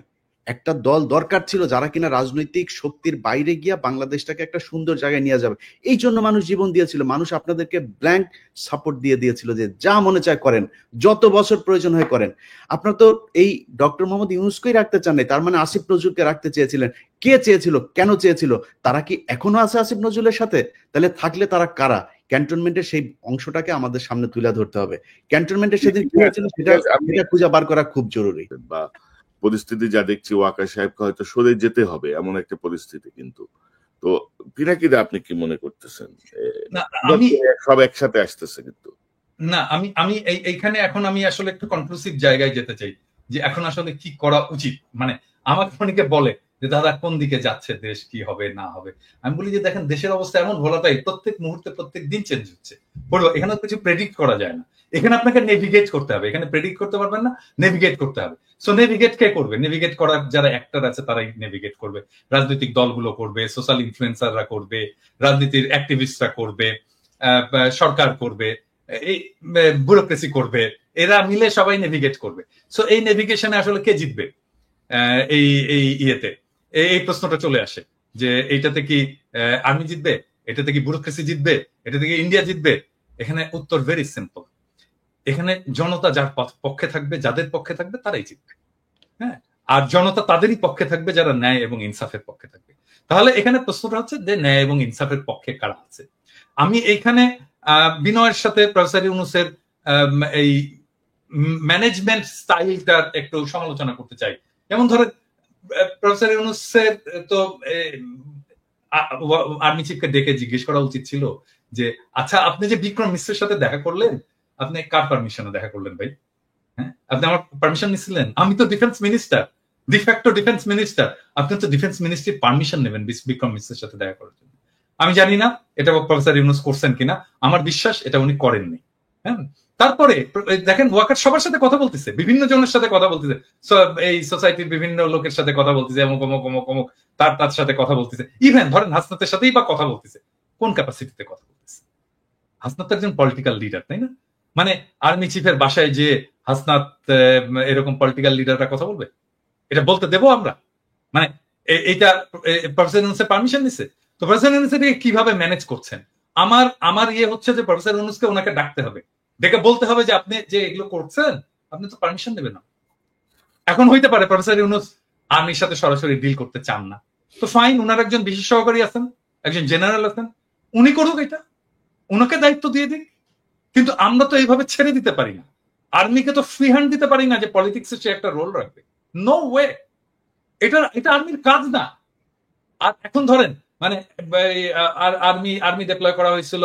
একটা দল দরকার ছিল যারা কিনা রাজনৈতিক শক্তির বাইরে গিয়া বাংলাদেশটাকে একটা সুন্দর জায়গায় নিয়ে যাবে। এই জন্য মানুষ জীবন দিয়েছিল, মানুষ আপনাদেরকে ব্ল্যাঙ্ক সাপোর্ট দিয়ে দিয়েছিল যে যা মনে চায় করেন, যত বছর প্রয়োজন হয় করেন। আপনার তো এই ডক্টর মোহাম্মদ ইউনূসকেই রাখতে চান নাই, তার মানে আসিফ নজরুলকে রাখতে চেয়েছিলেন। কে চেয়েছিল, কেন চেয়েছিল? তারা কি এখনো আছে আসিফ নজরুলের সাথে? তাহলে থাকলে তারা কারা? ক্যান্টনমেন্টের সেই অংশটাকে আমাদের সামনে তুলে ধরতে হবে। ক্যান্টনমেন্টের সেদিন কি হয়েছিল সেটা খুঁজে বার করা খুব জরুরি। বা পরিস্থিতি যা দেখছি ওয়াকার সাহেবকে হয়তো সরে যেতে হবে এমন একটা পরিস্থিতি। কিন্তু তো পিনাকিদা, আপনি কি মনে করতেছেন? না আমি সব একসাথে আসতেছে কিন্তু। না আমি আমি এইখানে এখন আমি আসলে একটু কনক্লুসিভ জায়গায় যেতে চাই যে এখন আসলে কি করা উচিত। মানে আমাকে অনেকে বলে যে দাদা কোন দিকে যাচ্ছে দেশ, কি হবে না হবে। আমি বলি যে দেখেন দেশের অবস্থা এমন ভোলাটাই, প্রত্যেক মুহূর্তে প্রত্যেক দিন চেঞ্জ হচ্ছে। বলবো এখানে কিছু প্রেডিক্ট করা যায় না, এখানে আপনাকে নেভিগেট করতে হবে। এখানে প্রেডিক্ট করতে পারবেন না, নেভিগেট করতে হবে। সো নেভিগেট কে করবে? নেভিগেট করার যারা অ্যাক্টর আছে তারাই নেভিগেট করবে, রাজনৈতিক দলগুলো করবে, সোশ্যাল ইনফ্লুয়েন্সাররা করবে, রাজনীতির অ্যাক্টিভিস্টরা করবে, সরকার করবে, এই ব্যুরোক্রেসি করবে, এরা মিলে সবাই নেভিগেট করবে। সো এই নেভিগেশনে আসলে কে জিতবে এই এই ইয়েতে? এই প্রশ্নটা চলে আসে যে এইটাতে কি আর্মি জিতবে, এটাতে কি ব্যুরোক্রেসি জিতবে, এটা থেকে ইন্ডিয়া জিতবে? এখানে উত্তর ভেরি সিম্পল, এখানে জনতা যার পক্ষে থাকবে, যাদের পক্ষে থাকবে তারাই জিতবে। হ্যাঁ, আর জনতা তাদেরই পক্ষে থাকবে যারা ন্যায় এবং ইনসাফের পক্ষে থাকবে। তাহলে এখানে প্রশ্নটা হচ্ছে যে ন্যায় এবং ইনসাফের পক্ষে কারা আছে। আমি এইখানে বিনয়ের সাথে প্রফেসর ইউনূসের এই ম্যানেজমেন্ট স্টাইলটার একটু সমালোচনা করতে চাই। যেমন ধরেন প্রফেসর ইউনূসের তো আর্মি চিফকে ডেকে জিজ্ঞেস করা উচিত ছিল যে আচ্ছা আপনি যে বিক্রম মিশ্রের সাথে দেখা করলেন, আপনি কার পারমিশনে দেখা করলেন ভাই? হ্যাঁ, আপনি আমার পারমিশন নিছিলেন? আমি তো defence minister, de facto defence minister, আপনি তো ডিফেন্স মিনিস্ট্রির পারমিশন নেবেন বিক্রম মিশ্রের সাথে দেখা করার জন্য। আমি জানি না এটা প্রফেসর ইউনূস করছেন কিনা, আমার বিশ্বাস এটা উনি করেননি। হ্যাঁ, তারপরে দেখেন ওয়াকার সবার সাথে কথা বলতেছে, বিভিন্ন জনের সাথে কথা বলতেছে, এই সোসাইটির বিভিন্ন লোকের সাথে কথা বলতেছে, অমুক অমুক অমুক অমুক তার সাথে কথা বলতেছে, ইভেন ধরেন হাসনাতের সাথেই বা কথা বলতেছে। কোন ক্যাপাসিটিতে কথা বলতেছে? হাসনাত একজন পলিটিক্যাল লিডার, তাই না? মানে আর্মি চিফের বাসায় যে হাসনাত এরকম পলিটিক্যাল লিডাররা কথা বলবে? এটা বলতে দেবো আমরা? মানে এইটা প্রফেসর ইউনূসের পারমিশন নিছে তো প্রফেসর ইউনূস কিভাবে ম্যানেজ করছেন? আমার ইয়ে হচ্ছে যে প্রফেসর ইউনূসকে ওনাকে ডাকতে হবে, ডেকে বলতে হবে যে আপনি যে এগুলো করছেন আপনি তো পারমিশন নেবেন না। এখন হইতে পারে প্রফেসর ইউনূস আর্মির সাথে সরাসরি ডিল করতে চান না, তো ফাইন, ওনার একজন বিশেষ সহকারী আছেন, একজন জেনারেল আছেন, উনি করুক, এটা ওনাকে দায়িত্ব দিয়ে দিক। কিন্তু আমরা তো এইভাবে ছেড়ে দিতে পারি না, আর্মিকে তো ফ্রি হ্যান্ড দিতে পারি না যে পলিটিক্সে সে একটা রোল রাখবে। নো ওয়ে, এটা আর্মির কাজ না। আর এখন ধরেন মানে আর্মি ডিপ্লয় করা হয়েছিল,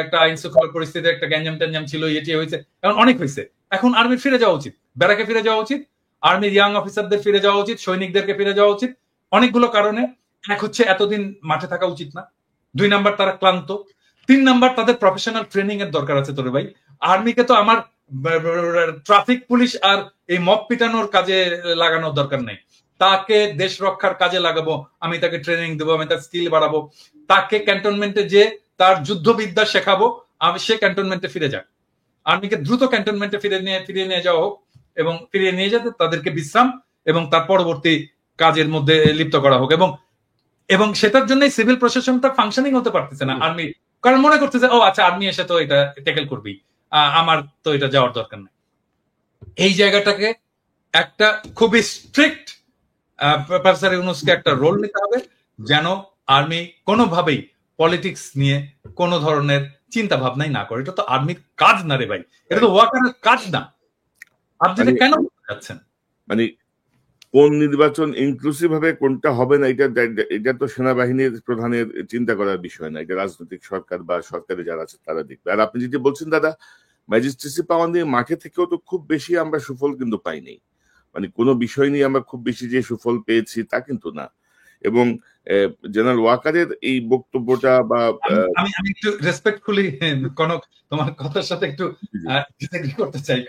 একটা আইন শৃঙ্খলা পরিস্থিতি, একটা গ্যাঞ্জাম ট্যাঞ্জাম ছিল, এটি হয়েছে, এখন অনেক হয়েছে। এখন আর্মির ফিরে যাওয়া উচিত, ব্যারাকে ফিরে যাওয়া উচিত, আর্মির ইয়াং অফিসারদের ফিরে যাওয়া উচিত, সৈনিকদেরকে ফিরে যাওয়া উচিত। অনেকগুলো কারণে, এক হচ্ছে এতদিন মাঠে থাকা উচিত না, 2 নাম্বার তারা ক্লান্ত, 3 নাম্বার তাদের প্রফেশনাল ট্রেনিং এর দরকার আছে। তোরে ভাই, আর্মিকে তো আমার ট্রাফিক পুলিশ আর এই মব পিটানোর কাজে লাগানোর দরকার নাই, তাকে দেশ রক্ষার কাজে লাগাবো, আমি তাকে ট্রেনিং দেবো, আমি তার স্কিল বাড়াবো, তাকে ক্যান্টনমেন্টে যে তার যুদ্ধবিদ্যা শেখাবো, আমি সে ক্যান্টনমেন্টে ফিরে যাক। আর্মিকে দ্রুত ক্যান্টনমেন্টে ফিরিয়ে নিয়ে যাওয়া হোক, এবং ফিরিয়ে নিয়ে যেতে তাদেরকে বিশ্রাম এবং তার পরবর্তী কাজের মধ্যে লিপ্ত করা হোক। এবং সেটার জন্য সিভিল প্রশাসনটা ফাংশনিং হতে পারতেছে না আর্মি, কারণ মনে করতেছে ও আচ্ছা আর্মি এসে তো এটা ট্যাকেল করবি, আমার তো এটা যাওয়ার দরকার নেই। এই জায়গাটাকে একটা খুবই স্ট্রিক্ট প্রফেসর ইউনূসকে একটা রোল নিতে হবে, যেন আর্মি কোনোভাবেই পলিটিক্স নিয়ে কোনো ধরনের চিন্তা ভাবনাই না করে। এটা তো আর্মির কাজ না রে ভাই, এটা তো ওয়াকারের কাজ না। আপনি এটা কেন যাচ্ছেন? মানে কোন নির্বাচন ইনক্লুসিভ হবে কোনটা হবে না, এটা তো সেনাবাহিনীর প্রধানের চিন্তা করার বিষয় না, এটা রাজনৈতিক সরকার বা সরকারে যারা আছে তারা দেখবে। আর আপনি যেটি বলছেন দাদা, ম্যাজিস্ট্রেসি পাওয়া নিয়ে মাঠে থেকেও তো খুব বেশি আমরা সুফল কিন্তু পাইনি, মানে কোনো বিষয় নিয়ে আমরা খুব বেশি যে সুফল পেয়েছি তা কিন্তু না। এবং জেনারেল ওয়াকারের এই বক্তব্যটা বা আমি একটু রেসপেক্টফুলি কনক তোমার কথার সাথে একটু ডিসএগ্রি করতে চাই,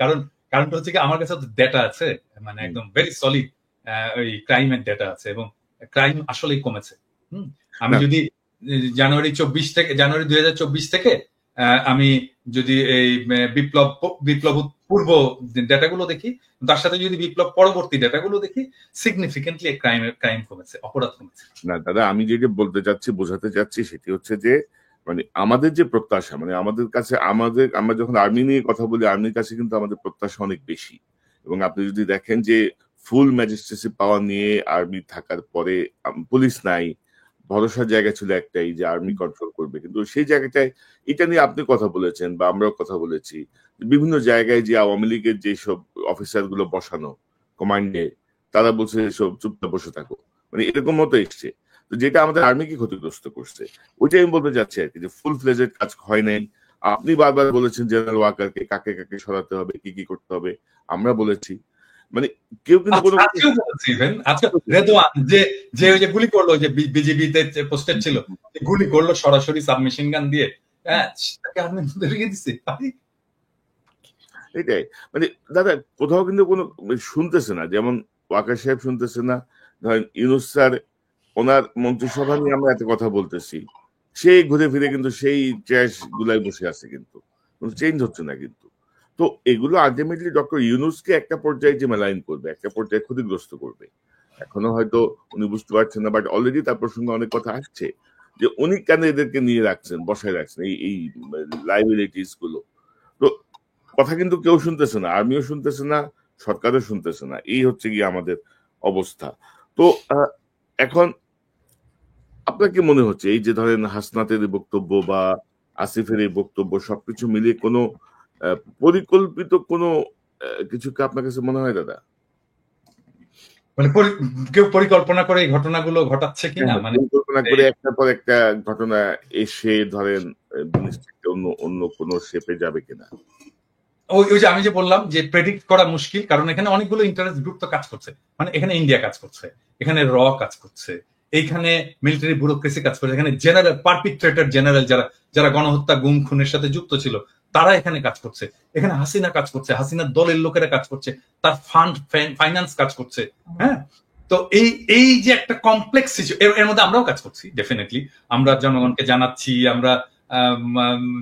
কারণটা হচ্ছে কি আমার কাছে তো ডেটা আছে, মানে একদম ভেরি সলিড ওই ক্রাইমের ডেটা আছে, এবং ক্রাইম আসলেই কমেছে। আমি যদি জানুয়ারি 2024 থেকে আমি যদি এই বিপ্লব পূর্ব ডেটাগুলো দেখি, তার সাথে যদি বিপ্লব পরবর্তী ডেটাগুলো দেখি, সিগনিফিকেন্টলি ক্রাইম কমেছে, অপরাধ কমেছে। না দাদা, আমি যেটা বলতে চাচ্ছি, বোঝাতে চাচ্ছি, সেটি হচ্ছে যে মানে আমাদের যে প্রত্যাশা, মানে আমাদের কাছে আমরা যখন আর্মি নিয়ে কথা বলি, আর্মির কাছে কিন্তু আমাদের প্রত্যাশা অনেক বেশি। এবং আপনি যদি দেখেন যে ফুল ম্যাজিস্ট্রেসি পাওয়ার নিয়ে আর্মি থাকার পরে পুলিশ নাই, ভরসার জায়গা ছিল একটাই যে আর্মি কন্ট্রোল করবে, কিন্তু সেই জায়গাটায় এটা নিয়ে আপনি কথা বলেছেন বা আমরাও কথা বলেছি, বিভিন্ন জায়গায় যে আওয়ামী লীগের যেসব অফিসার গুলো বসানো কমান্ডে, তারা বলছে সব চুপচাপ বসে থাকো, মানে এরকম মতো এসছে, তো যেটা আমাদের আর্মিকে ক্ষতিগ্রস্ত করছে। ওইটাই আমি বলতে চাচ্ছি আর কি, যে ফুল ফ্লেজেড কাজ হয় নাই। আপনি বারবার বলেছেন জেনারেল ওয়াকারকে কাকে কাকে সরাতে হবে, কি কি করতে হবে, আমরা বলেছি, মানে কেউ কিন্তু কোনো রেদওয়ান যে ওই যে গুলি করলো, যে বিজিবিতে পোস্টেড ছিল, গুলি করলো সরাসরি সাবমেশিন গান দিয়ে, তাকে আর্মি ধরিয়ে দিছে। এটাই মানে দাদা, কোথাও কিন্তু কোনো শুনতেছে না, যেমন ওয়াকার সাহেব শুনতেছে না, ধরেন ইউনূস স্যার ওনার মন্ত্রিসভা নিয়ে আমরা এত কথা বলতেছি, সেই ঘুরে ফিরে কিন্তু সেই ট্র্যাশ গুলাই বসে আছে, কিন্তু চেঞ্জ হচ্ছে না কিন্তু। তো এগুলো আলটিমেটলি ডক্টর ইউনূসকে একটা পর্যায়ে যে মেলাইন করবে, একটা পর্যায়ে ক্ষতিগ্রস্ত করবে। এখনো হয়তো উনি বুঝতে পারছেন না, বাট অলরেডি তার প্রসঙ্গে অনেক কথা আসছে যে উনি কেন এদেরকে নিয়ে রাখছেন, বসায় রাখছেন এই লাইবিলিটিস গুলো। তো কথা কিন্তু কেউ শুনতেছে না, আর্মিও শুনতেছে না, সরকারও শুনতেছে না, এই হচ্ছে গিয়ে আমাদের অবস্থা। তো এখন আপনার কি মনে হচ্ছে, এই যে ধরেন হাসনাতের বক্তব্য বা আসিফের এই বক্তব্য, সবকিছু মিলিয়ে কোনো পরিকল্পিত কোনো কিছু কি আপনার কাছে মনে হয় দাদা? মানে কেউ পরিকল্পনা করে এই ঘটনাগুলো ঘটাচ্ছে কিনা, মানে পরিকল্পনা করে একটার পর একটা ঘটনা এসে ধরেন জিনিসটাকে অন্য কোনো শেপে যাবে কিনা? ওই যে আমি যে বললাম যে প্রেডিক্ট করা মুশকিল, কারণ এখানে অনেকগুলো ইন্টারেস্ট গ্রুপ তো কাজ করছে। মানে এখানে ইন্ডিয়া কাজ করছে, এখানে র কাজ করছে, এইখানে মিলিটারি ব্যুরোক্রেসি কাজ করছে, এখানে জেনারেল পারপিট্রেটর জেনারেল যারা গণহত্যা গুম খুনের সাথে যুক্ত ছিল তারা এখানে কাজ করছে, এখানে হাসিনা কাজ করছে, হাসিনার দলের লোকেরা কাজ করছে, তার ফান্ড ফাইন্যান্স কাজ করছে। হ্যাঁ, তো এই যে একটা কমপ্লেক্স এর মধ্যে আমরাও কাজ করছি। ডেফিনেটলি আমরা জনগণকে জানাচ্ছি, আমরা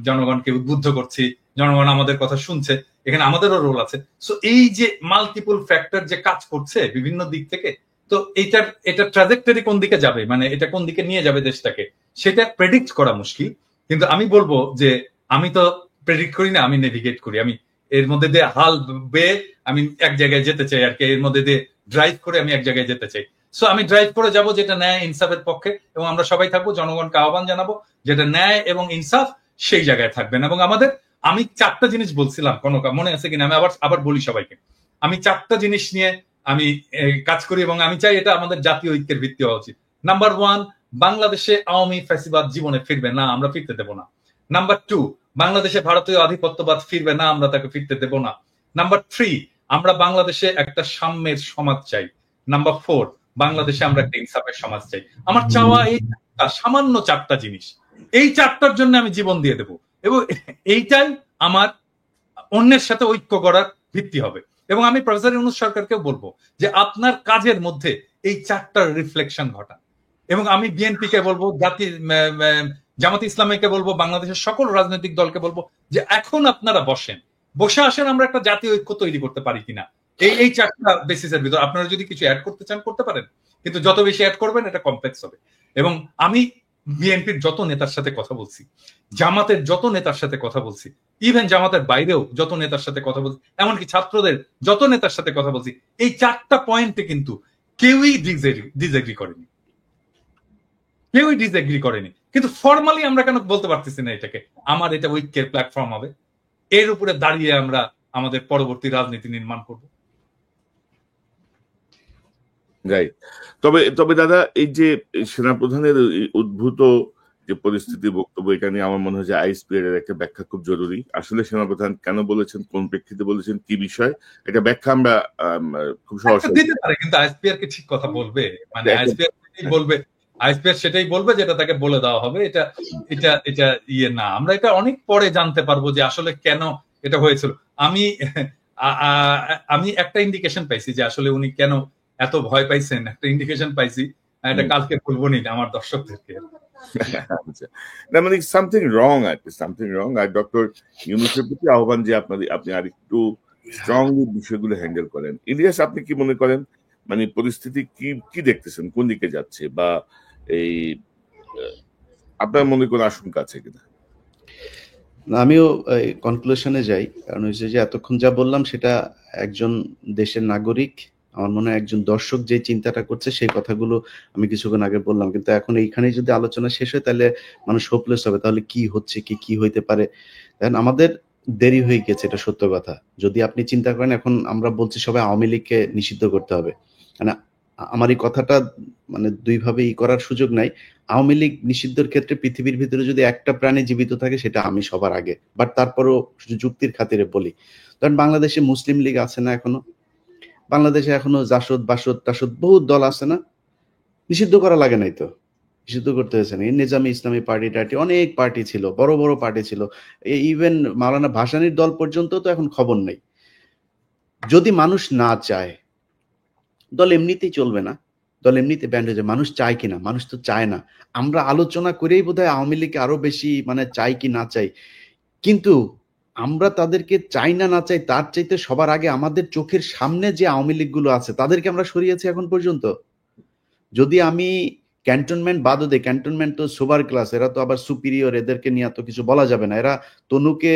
জনগণকে উদ্বুদ্ধ করছি, জনগণ আমাদের কথা শুনছে, এখানে আমাদেরও রোল আছে। সো এই যে মাল্টিপল ফ্যাক্টর যে কাজ করছে বিভিন্ন দিক থেকে, তো এটা ট্রাজেক্টরি কোন দিকে যাবে, মানে এটা কোন দিকে নিয়ে যাবে দেশটাকে, সেটা প্রেডিক্ট করা মুশকিল। কিন্তু আমি বলবো যে আমি তো প্রেডিক্ট করি না, আমি নেভিগেট করি। আমি এর মধ্যে দিয়ে হাল বেয়ে আমি এক জায়গায় যেতে চাই আর কি, এর মধ্যে দিয়ে ড্রাইভ করে আমি এক জায়গায় যেতে চাই। সো আমি ড্রাইভ করে যাব যেটা ন্যায় ইনসাফের পক্ষে, এবং আমরা সবাই থাকবো, জনগণকে আহ্বান জানাবো যেটা ন্যায় এবং ইনসাফ সেই জায়গায় থাকবেন। এবং আমি 4টা জিনিস বলছিলাম, কনকা মনে আছে কিনা, আমি আবার বলি সবাইকে। আমি 4টা জিনিস নিয়ে আমি কাজ করি এবং আমি চাই এটা আমাদের জাতীয় ঐক্যের ভিত্তি হওয়া উচিত। নাম্বার 1, বাংলাদেশে আওয়ামী ফ্যাসিবাদ জীবনে ফিরবে না, আমরা ফিরতে দেব না। নাম্বার 2, বাংলাদেশে ভারতীয় আধিপত্যবাদ ফিরবে না, আমরা তাকে ফিরতে দেব না। নাম্বার 3, আমরা বাংলাদেশে একটা সাম্যের সমাজ চাই। নাম্বার 4, বাংলাদেশে আমরা একটা ইনসাফের সমাজ চাই। আমার চাওয়া এই সামান্য 4টা জিনিস, এই 4টার জন্য আমি জীবন দিয়ে দেব, এবং এইটাই আমার অন্যের সাথে ঐক্য করার ভিত্তি হবে। এবং আমি প্রফেসর ইউনূস সরকারকেও বলবো যে আপনার কাজের মধ্যে এই 4টার রিফ্লেকশন ঘটান। এবং আমি বিএনপি কে বলবো, জামাতে ইসলামীকে বলবো, বাংলাদেশের সকল রাজনৈতিক দলকে বলবো যে এখন আপনারা বসে আসেন, আমরা একটা জাতীয় ঐক্য তৈরি করতে পারি কিনা। এই চারটা বেসিসের ভিতর আপনারা যদি কিছু অ্যাড করতে চান করতে পারেন, কিন্তু যত বেশি অ্যাড করবেন এটা কমপ্লেক্স হবে। এবং আমি বিএনপির যত নেতার সাথে কথা বলছি, জামাতের যত নেতার সাথে কথা বলছি, ইভেন জামাতের বাইরেও যত নেতার সাথে কথা বলছি, এমনকি ছাত্রদের যত নেতার সাথে কথা বলছি, এই চারটা পয়েন্টে কিন্তু কেউই ডিসএগ্রি করেনি, কেউই ডিসএগ্রি করেনি। কিন্তু ফর্মালি আমরা কেন বলতে পারতেছি না এটাকে আমার এটা ঐক্যের প্ল্যাটফর্ম হবে, এর উপরে দাঁড়িয়ে আমরা আমাদের পরবর্তী রাজনীতি নির্মাণ করব। রাইট। তবে তবে দাদা, এই যে সেনাপ্রধানের এই উদ্ভূত যে পরিস্থিতি, বক্তব্য, এটা নিয়ে আমার মনে হয় যে আইএসপিআর এর একটা ব্যাখ্যা খুব জরুরি। আসলে সেনাপ্রধান কেন বলেছেন, কোন প্রেক্ষিতে বলেছেন, কি বিষয়, এটা ব্যাখ্যা আমরা খুব সহজে দিতে পারে, কিন্তু আইএসপিআর কে ঠিক কথা বলবে, মানে আইএসপিআর সেটাই বলবে যেটা তাকে বলে দেওয়া হবে। এটা এটা এটা ইয়ে না, আমরা এটা অনেক পরে জানতে পারবো যে আসলে কেন এটা হয়েছিল। আমি একটা ইন্ডিকেশন পাইছি যে আসলে উনি কেন এত ভয় পাইছেন, একটা ইন্ডিকেশন পাইছি, এটা কালকে বলবো নি আমার দর্শকদেরকে। না, মানে সামথিং রং আর কি, সামথিং রং। আর ডক্টর ইউনূসের প্রতি আহ্বান যে আপনি আরেকটু স্ট্রংলি বিষয়গুলো হ্যান্ডেল করেন। ইলিয়াস, আপনি কি মনে করেন, মানে পরিস্থিতি কি দেখতেছেন, কোন দিকে যাচ্ছে, বা এই আপনার মনে কোনো আশঙ্কা আছে কিনা? আমিও কনক্লুশনে যাই, কারণ হচ্ছে যে এতক্ষণ যা বললাম সেটা একজন দেশের নাগরিক, আমার মনে হয় একজন দর্শক যে চিন্তাটা করছে সেই কথাগুলো আমি কিছুক্ষণ আগে বললাম। কিন্তু এখন এইখানেই যদি আলোচনা শেষ হয় তাহলে মানুষ হোপলেস হবে, তাহলে কি হচ্ছে, কি হইতে পারে। কারণ আমাদের দেরি হয়ে গেছে, এটা সত্য কথা। যদি আপনি চিন্তা করেন, এখন আমরা বলছি সবাই আওয়ামী লীগকে নিষিদ্ধ করতে হবে, মানে আমার এই কথাটা মানে দুইভাবে করার সুযোগ নাই। আওয়ামী লীগ নিষিদ্ধের ক্ষেত্রে পৃথিবীর ভিতরে যদি একটা প্রাণী জীবিত থাকে সেটা আমি সবার আগে, বাট তারপরও যুক্তির খাতিরে বলি। কারণ বাংলাদেশে মুসলিম লীগ আছে না এখনো, বাংলাদেশে এখনো জাসদ বাসদ টাসদ বহুত দল আছে না, নিষিদ্ধ করা লাগে নাই তো, নিষিদ্ধ করতে হয়েছে না। নিজামী ইসলামী পার্টি টার্টি অনেক পার্টি ছিল, বড় বড় পার্টি ছিল, ইভেন মাওলানা ভাসানীর দল পর্যন্ত তো এখন খবর নেই। যদি মানুষ না চায়, দল এমনিতেই চলবে না, দল এমনিতে ব্যান্ড হয়ে যায়। মানুষ চায় কিনা, মানুষ তো চায় না। আমরা আলোচনা করেই বোধহয় আওয়ামী লীগকে আরো বেশি মানে চাই কি না চাই, কিন্তু আমরা তাদেরকে চাই না চাই তার চাইতে সবার আগে আমাদের চোখের সামনে যে আওয়ামী লীগ গুলো আছে তাদেরকে আমরা সরিয়েছি এখন পর্যন্ত। যদি আমি ক্যান্টনমেন্ট বাদও দেই, ক্যান্টনমেন্ট তো সুপার ক্লাস, এরা তো আবার সুপিরিয়র, এদেরকে নিয়ে তো কিছু বলা যাবে না। এরা তনুকে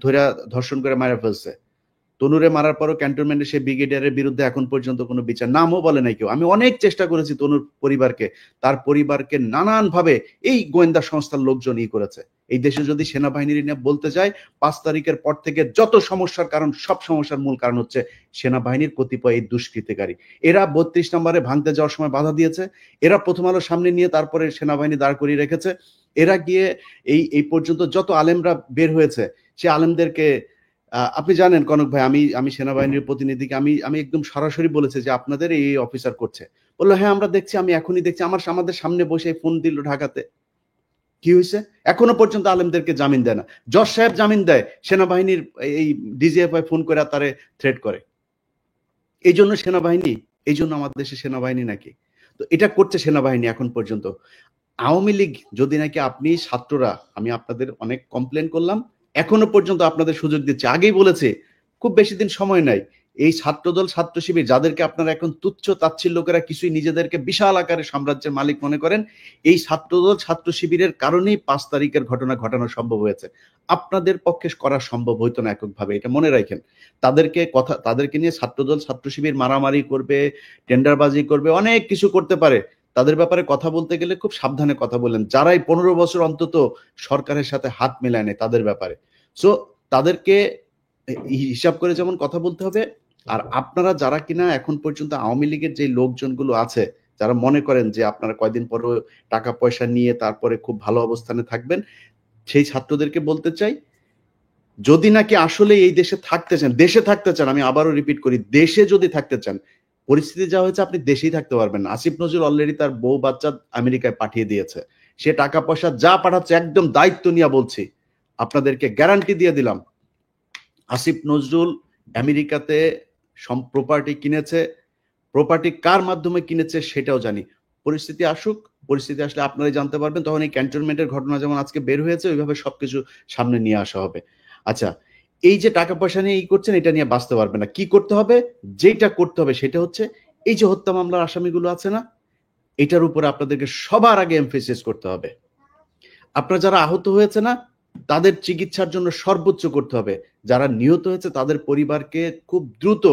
ধরে ধর্ষণ করে মারা ফেলছে, তনুরে মারার পরও ক্যান্টনমেন্টে সেই ব্রিগেডিয়ারের বিরুদ্ধে এখন পর্যন্ত কোনো বিচার, নামও বলে নাই কেউ। আমি অনেক চেষ্টা করেছি তনুর পরিবারকে, তার পরিবারকে নানান ভাবে এই গোয়েন্দা সংস্থার লোকজন করেছে। এই দেশে যদি সেনাবাহিনীর নিয়ে বলতে চাই, 5 তারিখের পর থেকে যত সমস্যার কারণ, সব সমস্যার মূল কারণ হচ্ছে সেনাবাহিনীর কতিপয় এই দুষ্কৃতিকারী। এরা 32 নম্বরে ভাঙতে যাওয়ার সময় বাধা দিয়েছে, এরা প্রথম আলো সামনে নিয়ে তারপরে সেনাবাহিনী দাঁড় করিয়ে রেখেছে। এরা গিয়ে এই পর্যন্ত যত আলেমরা বের হয়েছে সে আলেমদেরকে, আপনি জানেন কনক ভাই, আমি সেনাবাহিনীর প্রতিনিধিকে আমি একদম সরাসরি বলেছে যে আপনাদের এই অফিসার করছে। বললো হ্যাঁ আমরা দেখছি, আমি এখনই দেখছি। আমাদের সামনে বসে ফোন দিল ঢাকাতে। কি হয়েছে? এখনো পর্যন্ত আলেমদেরকে জামিন দেয় না। জজ সাহেব জামিন দেয়, সেনাবাহিনীর এই ডিজিএফআই ফোন করে তারে থ্রেট করে। এই জন্য সেনাবাহিনী, এই জন্য আমাদের দেশে সেনাবাহিনী নাকি? তো এটা করছে সেনাবাহিনী এখন পর্যন্ত। আওয়ামী লীগ যদি নাকি আপনি ছাত্ররা, আমি আপনাদের অনেক কমপ্লেন করলাম, এখনো পর্যন্ত আপনাদের সুযোগ দিচ্ছে। আগেই বলেছে খুব বেশি দিন সময় নাই, এই ছাত্রদল ছাত্র শিবির যাদেরকে আপনারা এখন তুচ্ছ তাচ্ছিল্য লোকেরা কিছুই নিজেদেরকে বিশাল আকারে সাম্রাজ্যের মালিক মনে করেন, এই ছাত্রদল ছাত্র শিবিরের কারণেই 5 তারিখের ঘটনা ঘটানো সম্ভব হয়েছে। আপনাদের পক্ষে করা সম্ভব হইতো না এককভাবে, এটা মনে রাখেন। তাদেরকে নিয়ে ছাত্রদল ছাত্র শিবির মারামারি করবে, টেন্ডারবাজি করবে, অনেক কিছু করতে পারে। তাদের ব্যাপারে কথা বলতে গেলে খুব সাবধানে কথা বলেন, যারাই 15 বছর অন্তত সরকারের সাথে হাত মেলায় নেয় তাদের ব্যাপারে। সো তাদেরকে হিসাব করে যেমন কথা বলতে হবে। আর আপনারা যারা কিনা এখন পর্যন্ত আওয়ামী লীগের যে লোকজনগুলো আছে, যারা মনে করেন যে আপনারা কয়দিন পরে টাকা পয়সা নিয়ে তারপরে খুব ভালো অবস্থানে থাকবেন, সেই ছাত্রদেরকে বলতে চাই, যদি নাকি আসলে এই দেশে থাকতে চান, আমি আবারও রিপিট করি, দেশে যদি থাকতে চান, পরিস্থিতি যা হয়েছে আপনি দেশেই থাকতে পারবেন না। আসিফ নজরুল অলরেডি তার বউ বাচ্চা আমেরিকায় পাঠিয়ে দিয়েছে, সে টাকা পয়সা যা পাঠাচ্ছে একদম দায়িত্ব নিয়ে বলছি, আপনাদেরকে গ্যারান্টি দিয়ে দিলাম, আসিফ নজরুল আমেরিকাতে প্রপার্টি কিনেছে। প্রপার্টি কার মাধ্যমে কিনেছে সেটাও জানি। পরিস্থিতি আসুক, পরিস্থিতি আসলে আপনারাই জানতে পারবেন, তখন এই ক্যান্টনমেন্টের ঘটনা যেমন আজকে বের হয়েছে ওইভাবে সবকিছু সামনে নিয়ে আসা হবে। আচ্ছা, এই যে টাকা পয়সা নিয়ে করছেন, এটা নিয়ে বাঁচতে পারবে না। কি করতে হবে? যেটা করতে হবে সেটা হচ্ছে এই যে হত্যা মামলার আসামিগুলো আছে না, এটার উপরে আপনাদেরকে সবার আগে এমফেসিস করতে হবে। আপনারা যারা আহত হয়েছে না, তাদের চিকিৎসার জন্য সর্বোচ্চ করতে হবে। যারা নিহত হয়েছে তাদের পরিবারকে খুব দ্রুত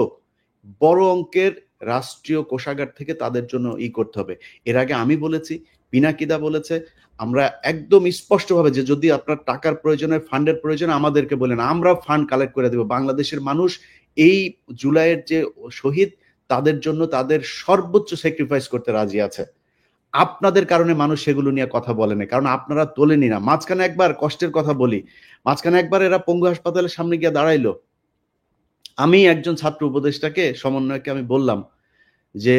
বড় অঙ্কের রাষ্ট্রীয় কোষাগার থেকে তাদের জন্য করতে হবে। এর আগে আমি বলেছি, পিনাকিদা বলেছে, আমরা একদম স্পষ্টভাবে যে যদি আপনার টাকার প্রয়োজনে, ফান্ডের প্রয়োজনে আমাদেরকে বলেন, আমরা ফান্ড কালেক্ট করে দেব। বাংলাদেশের মানুষ এই জুলাইয়ের যে শহীদ, তাদের জন্য তাদের সর্বোচ্চ স্যাক্রিফাইস করতে রাজি আছে। আপনাদের কারণে মানুষ সেগুলো নিয়ে কথা বলে না, কারণ আপনারা তোলেনি না। মাঝখানে একবার কষ্টের কথা বলি, মাঝখানে একবার এরা পঙ্গু হাসপাতালের সামনে গিয়ে দাঁড়াইলো। আমি একজন ছাত্র উপদেষ্টাকে, সমন্বয়কে আমি বললাম যে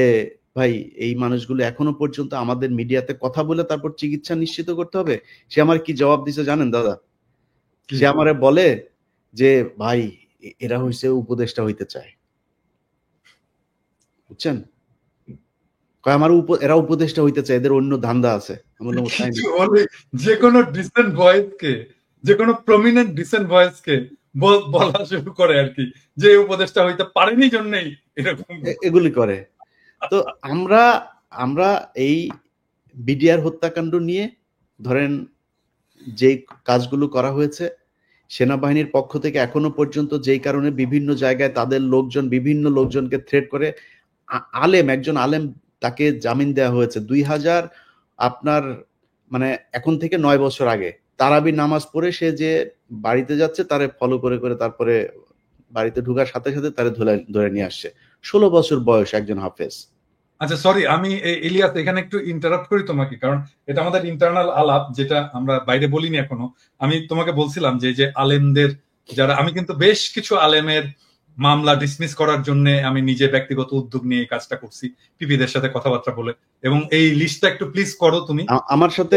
ভাই, এই মানুষগুলো এখনো পর্যন্ত আমাদের মিডিয়াতে কথা বলে তারপর চিকিৎসা নিশ্চিত করতে হবে। সে আমার কি জবাব দিছে জানেন দাদা? সে আমারে বলে যে ভাই, এরা হইছে উপদেষ্টা হইতে চায়, বুঝছেন? আমার এরা উপদেষ্টা হইতে চায়, এদের অন্য ধান্দা আছে। যে কোনো ডিসেন্ট ভয়েসকে, যে কোনো প্রমিনেন্ট ডিসেন্ট ভয়েসকে বলা শুরু করে আর কি, যে উপদেষ্টা হইতে পারেনি জন্যই এরকম এগুলি করে। তো আমরা এই বিডিআর হত্যাকাণ্ড নিয়ে ধরেন যে কাজগুলো করা হয়েছে, সেনাবাহিনীর পক্ষ থেকে এখনো পর্যন্ত যেই কারণে বিভিন্ন জায়গায় তাদের লোকজন বিভিন্ন লোকজনকে থ্রেট করে, একজন আলেম তাকে জামিন দেওয়া হয়েছে 2000 আপনার মানে এখন থেকে 9 বছর আগে। তারাবি নামাজ পড়ে সে যে বাড়িতে যাচ্ছে, তারে ফলো করে করে তারপরে বাড়িতে ঢোকার সাথে সাথে তারে ধরে নিয়ে আসছে। 16 বছর বয়স একজন হাফেজ। আচ্ছা সরি, আমি ইলিয়াস এখানে একটু ইন্টারাপ্ট করি তোমাকে, কারণ এটা আমাদের ইন্টারনাল আলাপ, যেটা আমরা বাইরে বলিনি এখনো। আমি তোমাকে বলছিলাম যে আলেমদের যারা, আমি কিন্তু বেশ কিছু আলেমের মামলা ডিসমিস করার জন্য আমি নিজে ব্যক্তিগত উদ্যোগ নিয়ে কাজটা করছি, পিপিদের সাথে কথাবার্তা বলে। এবং এই লিস্টটা একটু প্লিজ করো তুমি। আমার সাথে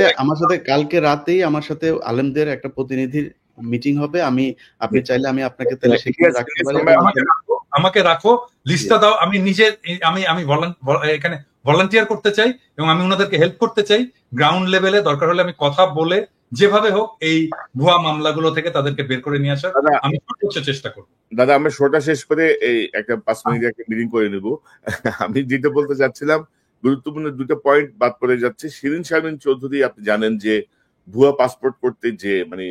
কালকে রাতেই আমার সাথে আলেমদের একটা প্রতিনিধির মিটিং হবে। আপনি চাইলে আমি আপনাকে তাহলে সেখানে রাখতে পারি। আমাকে রাখো, লিস্টটা দাও। আমি নিজে আমি এখানে ভলান্টিয়ার করতে চাই এবং আমি ওনাদেরকে হেল্প করতে চাই। গ্রাউন্ড লেভেলে দরকার হলে আমি কথা বলে যেভাবে হোক এই ভুয়া মামলাগুলো থেকে তাদেরকে বের করে নিয়ে আসার আমি সর্বোচ্চ চেষ্টা করব। দাদা, আমরা শোটা শেষ করে এই একটা 5 মিনিট একটা মিটিং করে নেব। আমি যেটা বলতে চাচ্ছিলাম, গুরুত্বপূর্ণ দুটো পয়েন্ট বাদ পড়ে যাচ্ছে। শিরিন শারমিন চৌধুরী, আপনি জানেন যে ভুয়া পাসপোর্ট করতে যে মানে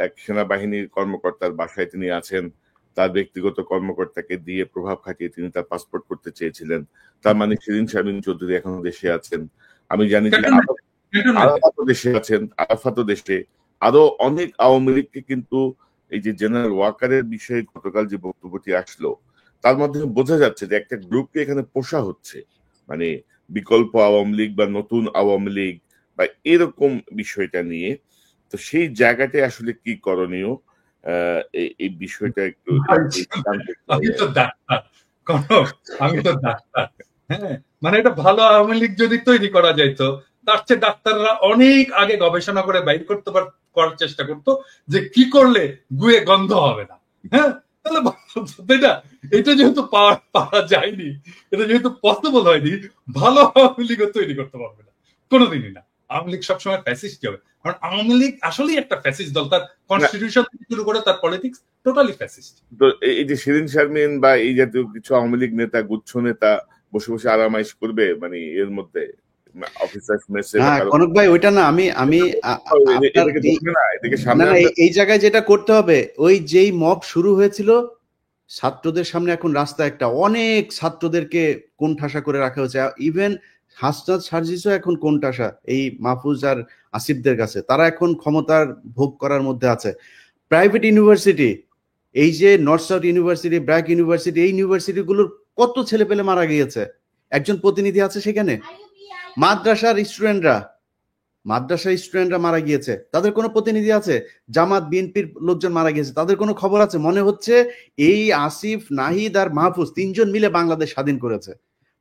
এক সেনাবাহিনীর কর্মকর্তার বাসায় তিনি আছেন, তার ব্যক্তিগত কর্মকর্তাকে দিয়ে প্রভাব খাটিয়ে তিনি তার পাসপোর্ট করতে চেয়েছিলেন। তার মানে শিরিন শারমিন চৌধুরী এখনো দেশে আছেন। আমি জানি যে আরাফাতও দেশে আছেন, আরাফাতও দেশে। আরো অনেক আওয়ামী লীগকে কিন্তু এই যে জেনারেল ওয়াকারের বিষয়ে গতকাল যে বক্তব্যটি আসলো, তার মাধ্যমে বোঝা যাচ্ছে যে একটা গ্রুপকে এখানে পোষা হচ্ছে, মানে বিকল্প আওয়ামী লীগ বা নতুন আওয়ামী লীগ বা এরকম বিষয়টা নিয়ে। তো সেই জায়গাটায় আসলে কি করণীয়, এই বিষয়টা একটু আমি তো ডাক্তার, হ্যাঁ, মানে এটা ভালো আওয়ামী লীগ যদি তৈরি করা যাইতো, তার চেয়ে ডাক্তাররা অনেক আগে গবেষণা করে বাইর করতে করার চেষ্টা করতো যে কি করলে গুয়ে গন্ধ হবে না। হ্যাঁ, তাহলে এটা যেহেতু পাওয়া যায়নি, এটা যেহেতু পসিবল হয়নি, ভালো আওয়ামী লীগও তৈরি করতে পারবে না কোনোদিনই না। আওয়ামী লীগ সবসময় ফ্যাসিস্ট হবে, কারণ আওয়ামী লীগ আসলেই একটা ফ্যাসিস্ট দল। তার কনস্টিটিউশন থেকে শুরু করে তার পলিটিক্স টোটালি ফ্যাসিস্ট। তো এই যে শিরিন শারমিন বা এই জাতীয় কিছু আওয়ামী লীগ নেতা, গুচ্ছ নেতা বসে বসে আরামাইশ করবে, মানে এর মধ্যে কনক ভাই, ওইটা না। আমি এই জায়গায় যেটা করতে হবে, ওই যেই মব শুরু হয়েছিল ছাত্রদের সামনে, এখন রাস্তা একটা অনেক ছাত্রদেরকে কোণঠাসা করে রাখা হয়েছে। ইভেন হাসনাত সার্জিসও এখন কোণঠাসা এই মাহফুজ আর আসিফদের কাছে। তারা এখন ক্ষমতার ভোগ করার মধ্যে আছে। প্রাইভেট ইউনিভার্সিটি, এই যে north south university, BRAC university, এই ইউনিভার্সিটিগুলোর কত ছেলে পেলে মারা গিয়েছে। একজন প্রতিনিধি আছে সেখানে। মাদ্রাসার স্টুডেন্টরা মারা গিয়েছে, তাদের কোনো প্রতিনিধি আছে? জামাত বিএনপির লোকজন মারা গিয়েছে, তাদের কোনো খবর আছে? মনে হচ্ছে এই আসিফ, নাহিদ আর মাহফুজ তিনজন মিলে বাংলাদেশ স্বাধীন করেছে।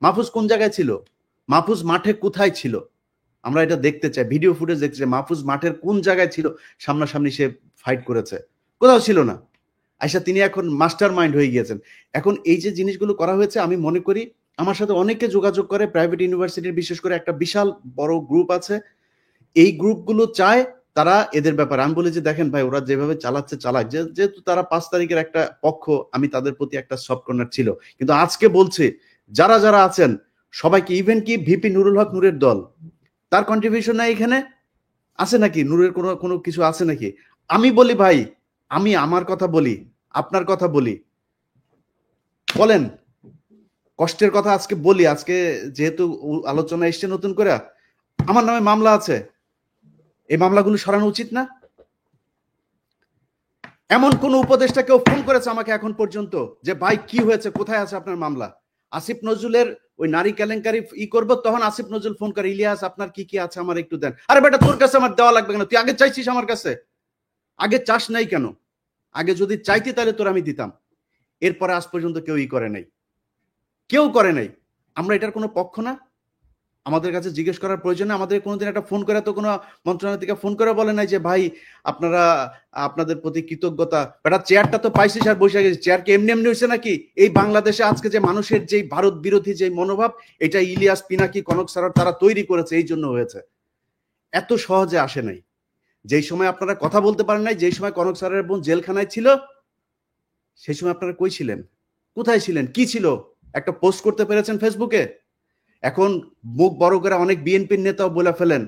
মাহফুজ কোন জায়গায় ছিল? মাহফুজ মাঠে কোথায় ছিল? আমরা এটা দেখতে চাই, ভিডিও ফুটেজ দেখতে চাই। মাহফুজ মাঠের কোন জায়গায় ছিল? সামনাসামনি সে ফাইট করেছে? কোথাও ছিল না। আচ্ছা, তিনি এখন মাস্টার মাইন্ড হয়ে গিয়েছেন। এখন এই যে জিনিসগুলো করা হয়েছে, আমি মনে করি আমার সাথে অনেকে যোগাযোগ করে প্রাইভেট ইউনিভার্সিটির, বিশেষ করে একটা বিশাল বড় গ্রুপ আছে। এই গ্রুপগুলো চায় তারা এদের ব্যাপারে আমি বলি যে দেখেন ভাই ওরা যেভাবে চালাচ্ছে চালাক, যেহেতু তারা 5 তারিখের একটা পক্ষ, আমি তাদের প্রতি একটা সফট কর্নার ছিল, কিন্তু আজকে বলছে যারা যারা আছেন সবাইকে, ইভেন কি ভিপি নুরুল হক নূরের দল, তার কন্ট্রিবিউশন নাই এখানে আছে নাকি? নূরের কোনো কোনো কিছু আছে নাকি? আমি বলি ভাই, আমি আমার কথা বলি, আপনার কথা বলি, বলেন কষ্টের কথা আজকে বলি। আজকে যেহেতু আলোচনা এসছে নতুন করে, আমার নামে মামলা আছে, এই মামলাগুলো সরানো উচিত না? এমন কোন উপদেষ্টা কেউ ফোন করেছে আমাকে এখন পর্যন্ত যে ভাই কি হয়েছে, কোথায় আছে আপনার মামলা? আসিফ নজরুলের ওই নারী কেলেঙ্কারি করবো, তখন আসিফ নজরুল ফোন করে, ইলিয়াস আপনার কি কি আছে আমার একটু দেন। আরে বেটা তোর কাছে আমার দেওয়া লাগবে কেন? তুই আগে চাইছিস আমার কাছে? আগে চাস নাই কেন? আগে যদি চাইতি তাহলে তোর আমি দিতাম। এরপরে আজ পর্যন্ত কেউই করে নাই, কেউ করে নাই। আমরা এটার কোনো পক্ষ না? আমাদের কাছে জিজ্ঞেস করার প্রয়োজন নেই? আমাদের কোনোদিন একটা ফোন করে তো কোনো মন্ত্রণালয় থেকে ফোন করে বলে নাই যে ভাই আপনারা, আপনাদের প্রতি কৃতজ্ঞতা, বেটা চেয়ারটা তো পাইছিস আর বসে গেছিস, চেয়ার কি এমনি এমনি হয়েছে নাকি? এই বাংলাদেশে আজকে যে মানুষের যে ভারত বিরোধী যে মনোভাব, এটা ইলিয়াস, পিনাকি, কনক স্যার তারা তৈরি করেছে, এই জন্য হয়েছে। এত সহজে আসে নাই। যেই সময় আপনারা কথা বলতে পারেন নাই, যেই সময় কনক স্যারের বোন জেলখানায় ছিল, সেই সময় আপনারা কই ছিলেন? কোথায় ছিলেন? কি ছিল? একটা পোস্ট করতে পেরেছেন ফেসবুকে? এখন মুখ বড় করে অনেক বিএনপির নেতাও বলে ফেলেন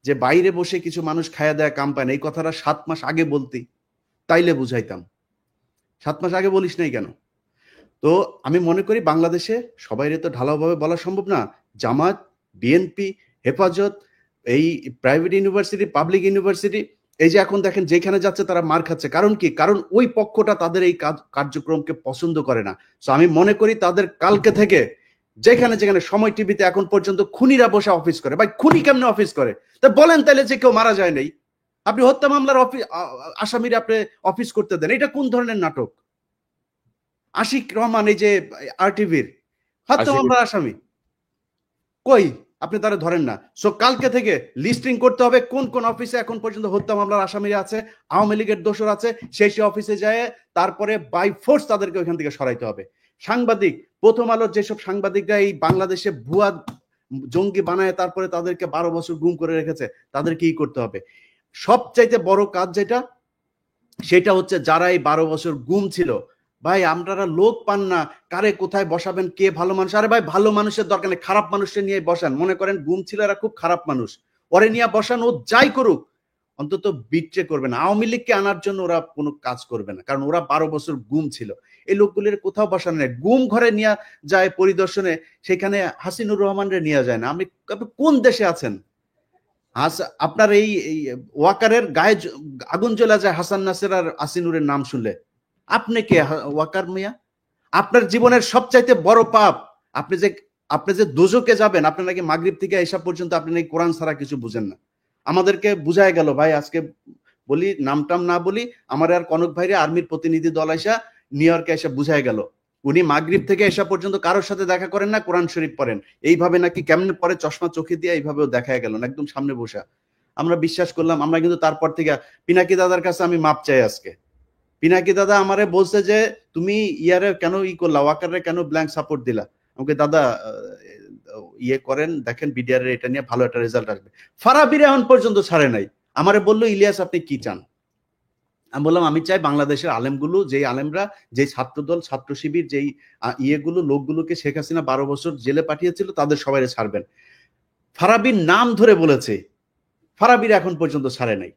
যে বাইরে বসে কিছু মানুষ খায়া দেয়া কাম পায় না। এই কথাটা 7 মাস আগে বলতি, তাইলে বুঝাইতাম। 7 মাস আগে বলিস নাই কেন? তো আমি মনে করি বাংলাদেশে সবাইরে তো ঢালাওভাবে বলা সম্ভব না। জামাত, বিএনপি, হেফাজত, এই প্রাইভেট ইউনিভার্সিটি, পাবলিক ইউনিভার্সিটি, এই যে এখন দেখেন যেখানে যাচ্ছে তারা মার খাচ্ছে। কারণ কি? কারণ ওই পক্ষটা তাদের এই কার্যক্রমকে পছন্দ করে না। তো আমি মনে করি তাদের কালকে থেকে যেখানে যেখানে, সময় টিভিতে এখন পর্যন্ত খুনিরা বসে অফিস করে। ভাই খুনি কেমনে অফিস করে? তা বলেন তাহলে যে কেউ মারা যায় নাই, আপনি হত্যা মামলার আসামিরা আপনি অফিস করতে দেন, এটা কোন ধরনের নাটক? আশিক রহমান, এই যে আরটিভির হত্যা মামলার আসামি, কই? আপনি তারা ধরেন না। সো কালকে থেকে লিস্টিং করতে হবে কোন কোন অফিসে এখন পর্যন্ত হত্যা মামলার আসামিরা আছে, আওয়ামী লীগের দোষর আছে, সেই অফিসে যায় তারপরে বাই ফোর্স তাদেরকে ওইখান থেকে সরাইতে হবে। সাংবাদিক, প্রথম আলোর যেসব সাংবাদিকরা এই বাংলাদেশে ভুয়া জঙ্গি বানায় তারপরে তাদেরকে 12 বছর গুম করে রেখেছে, তাদেরকে কি করতে হবে? সবচাইতে বড় কাজ যেটা, সেটা হচ্ছে যারা এই 12 বছর গুম ছিল, ভাই আপনারা লোক পান না, কারে কোথায় বসাবেন, কে ভালো মানুষ? আরে ভাই ভালো মানুষের দরকার নেই, খারাপ মানুষের নিয়ে বসান। মনে করেন গুম ছিল, এরা খুব খারাপ মানুষ, ওরে নিয়ে বসান, ও যাই করুক অন্তত বিট্রে করবে না। আওয়ামী লীগকে আনার জন্য ওরা কোনো কাজ করবে না, কারণ ওরা 12 বছর গুম ছিল। এই লোকগুলির কোথাও বসানো নেই। গুম ঘরে নিয়ে যায় পরিদর্শনে, সেখানে হাসিনুর রহমানরে নিয়ে যায় না। আপনি কোন দেশে আছেন? আপনার এই ওয়াকারের গায়ে আগুন জ্বলা যায় হাসান নাসের আর আসিনুরের নাম শুনলে। আপনি কে ওয়াকার মিয়া? আপনার জীবনের সবচাইতে বড় পাপ, আপনি যে দোজকে যাবেন, আপনি নাকি মাগরিব থেকে এসা পর্যন্ত আপনি নাকি কোরআন ছাড়া কিছু বুঝেন না। আমাদেরকে বুঝায় গেল ভাই, আজকে বলি নামটাম না বলি, আমার আর কনক ভাইরে আর্মির প্রতিনিধি দল আইসা নিউ ইয়র্কে এসে বুঝায় গেল উনি মাগরিব থেকে এসা পর্যন্ত কারোর সাথে দেখা করেন না, কোরআন শরীফ পড়েন। এইভাবে নাকি কেমনে পরে চশমা চোখে দিয়ে এইভাবেও দেখা গেল না, একদম সামনে বসা। আমরা বিশ্বাস করলাম। আমরা কিন্তু তারপর থেকে পিনাকি দাদার কাছে আমি মাপ চাই আজকে। পিনাকি দাদা আমারে বলছে যে তুমি ইয়ারে কেন করলা, ওয়াকারে কেন ব্ল্যাঙ্ক সাপোর্ট দিলা? আমাকে দাদা ইয়ে করেন, দেখেন বিডিআর এর এটা নিয়ে ভালো একটা রেজাল্ট আসবে। ফারাবির এখন পর্যন্ত ছাড়ে নাই। আমারে বললো ইলিয়াস আপনি কি চান? আমি বললাম আমি চাই বাংলাদেশের আলেমগুলো, যেই আলেমরা, যেই ছাত্রদল, ছাত্র শিবির, যেই ইয়েগুলো লোকগুলোকে শেখ হাসিনা 12 বছর জেলে পাঠিয়েছিল, তাদের সবাই ছাড়বেন। ফারাবির নাম ধরে বলেছে, ফারাবির এখন পর্যন্ত ছাড়ে নাই।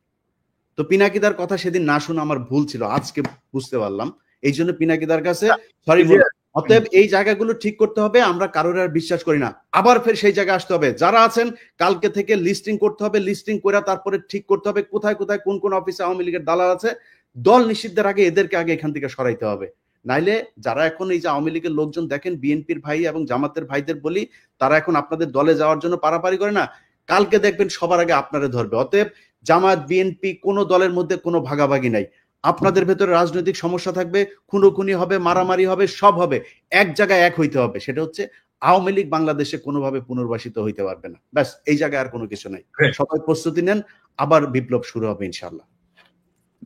তো পিনাকিদার কথা সেদিন না শুনে আমার ভুল ছিল, আজকে বুঝতে পারলাম। এই জন্য পিনাকিদার কাছে সরি বললাম। অতএব এই জায়গাগুলো ঠিক করতে হবে। আমরা কারোর আর বিশ্বাস করি না, আবার ফের সেই জায়গায় আসতে হবে। যারা আছেন কালকে থেকে লিস্টিং করতে হবে, লিস্টিং করে তারপরে ঠিক করতে হবে কোথায় কোথায় কোন কোন অফিসে আওয়ামী লীগের দালাল আছে। দল নিষিদ্ধের আগে এদেরকে আগে এখান থেকে সরাইতে হবে। নাইলে যারা এখন এই যে আওয়ামী লীগের লোকজন দেখেন, বিএনপির ভাই এবং জামাতের ভাইদের বলি, তারা এখন আপনাদের দলে যাওয়ার জন্য পারাপারি করে না, কালকে দেখবেন সবার আগে আপনারা ধরবে। অতএব জামাত, বিএনপি কোনো দলের মধ্যে কোনো ভাগাভাগি নাই। আপনাদের ভেতরে রাজনৈতিক সমস্যা থাকবে, খুনোখুনি হবে, মারামারি হবে, সব হবে, এক জায়গায় এক হইতে হবে। সেটা হচ্ছে আওয়ামী লীগ বাংলাদেশে কোনোভাবে পুনর্বাসিত হইতে পারবে না। ব্যাস, এই জায়গায় আর কোনো কিছু নাই। সবাই প্রস্তুতি নেন, আবার বিপ্লব শুরু হবে ইনশাল্লাহ।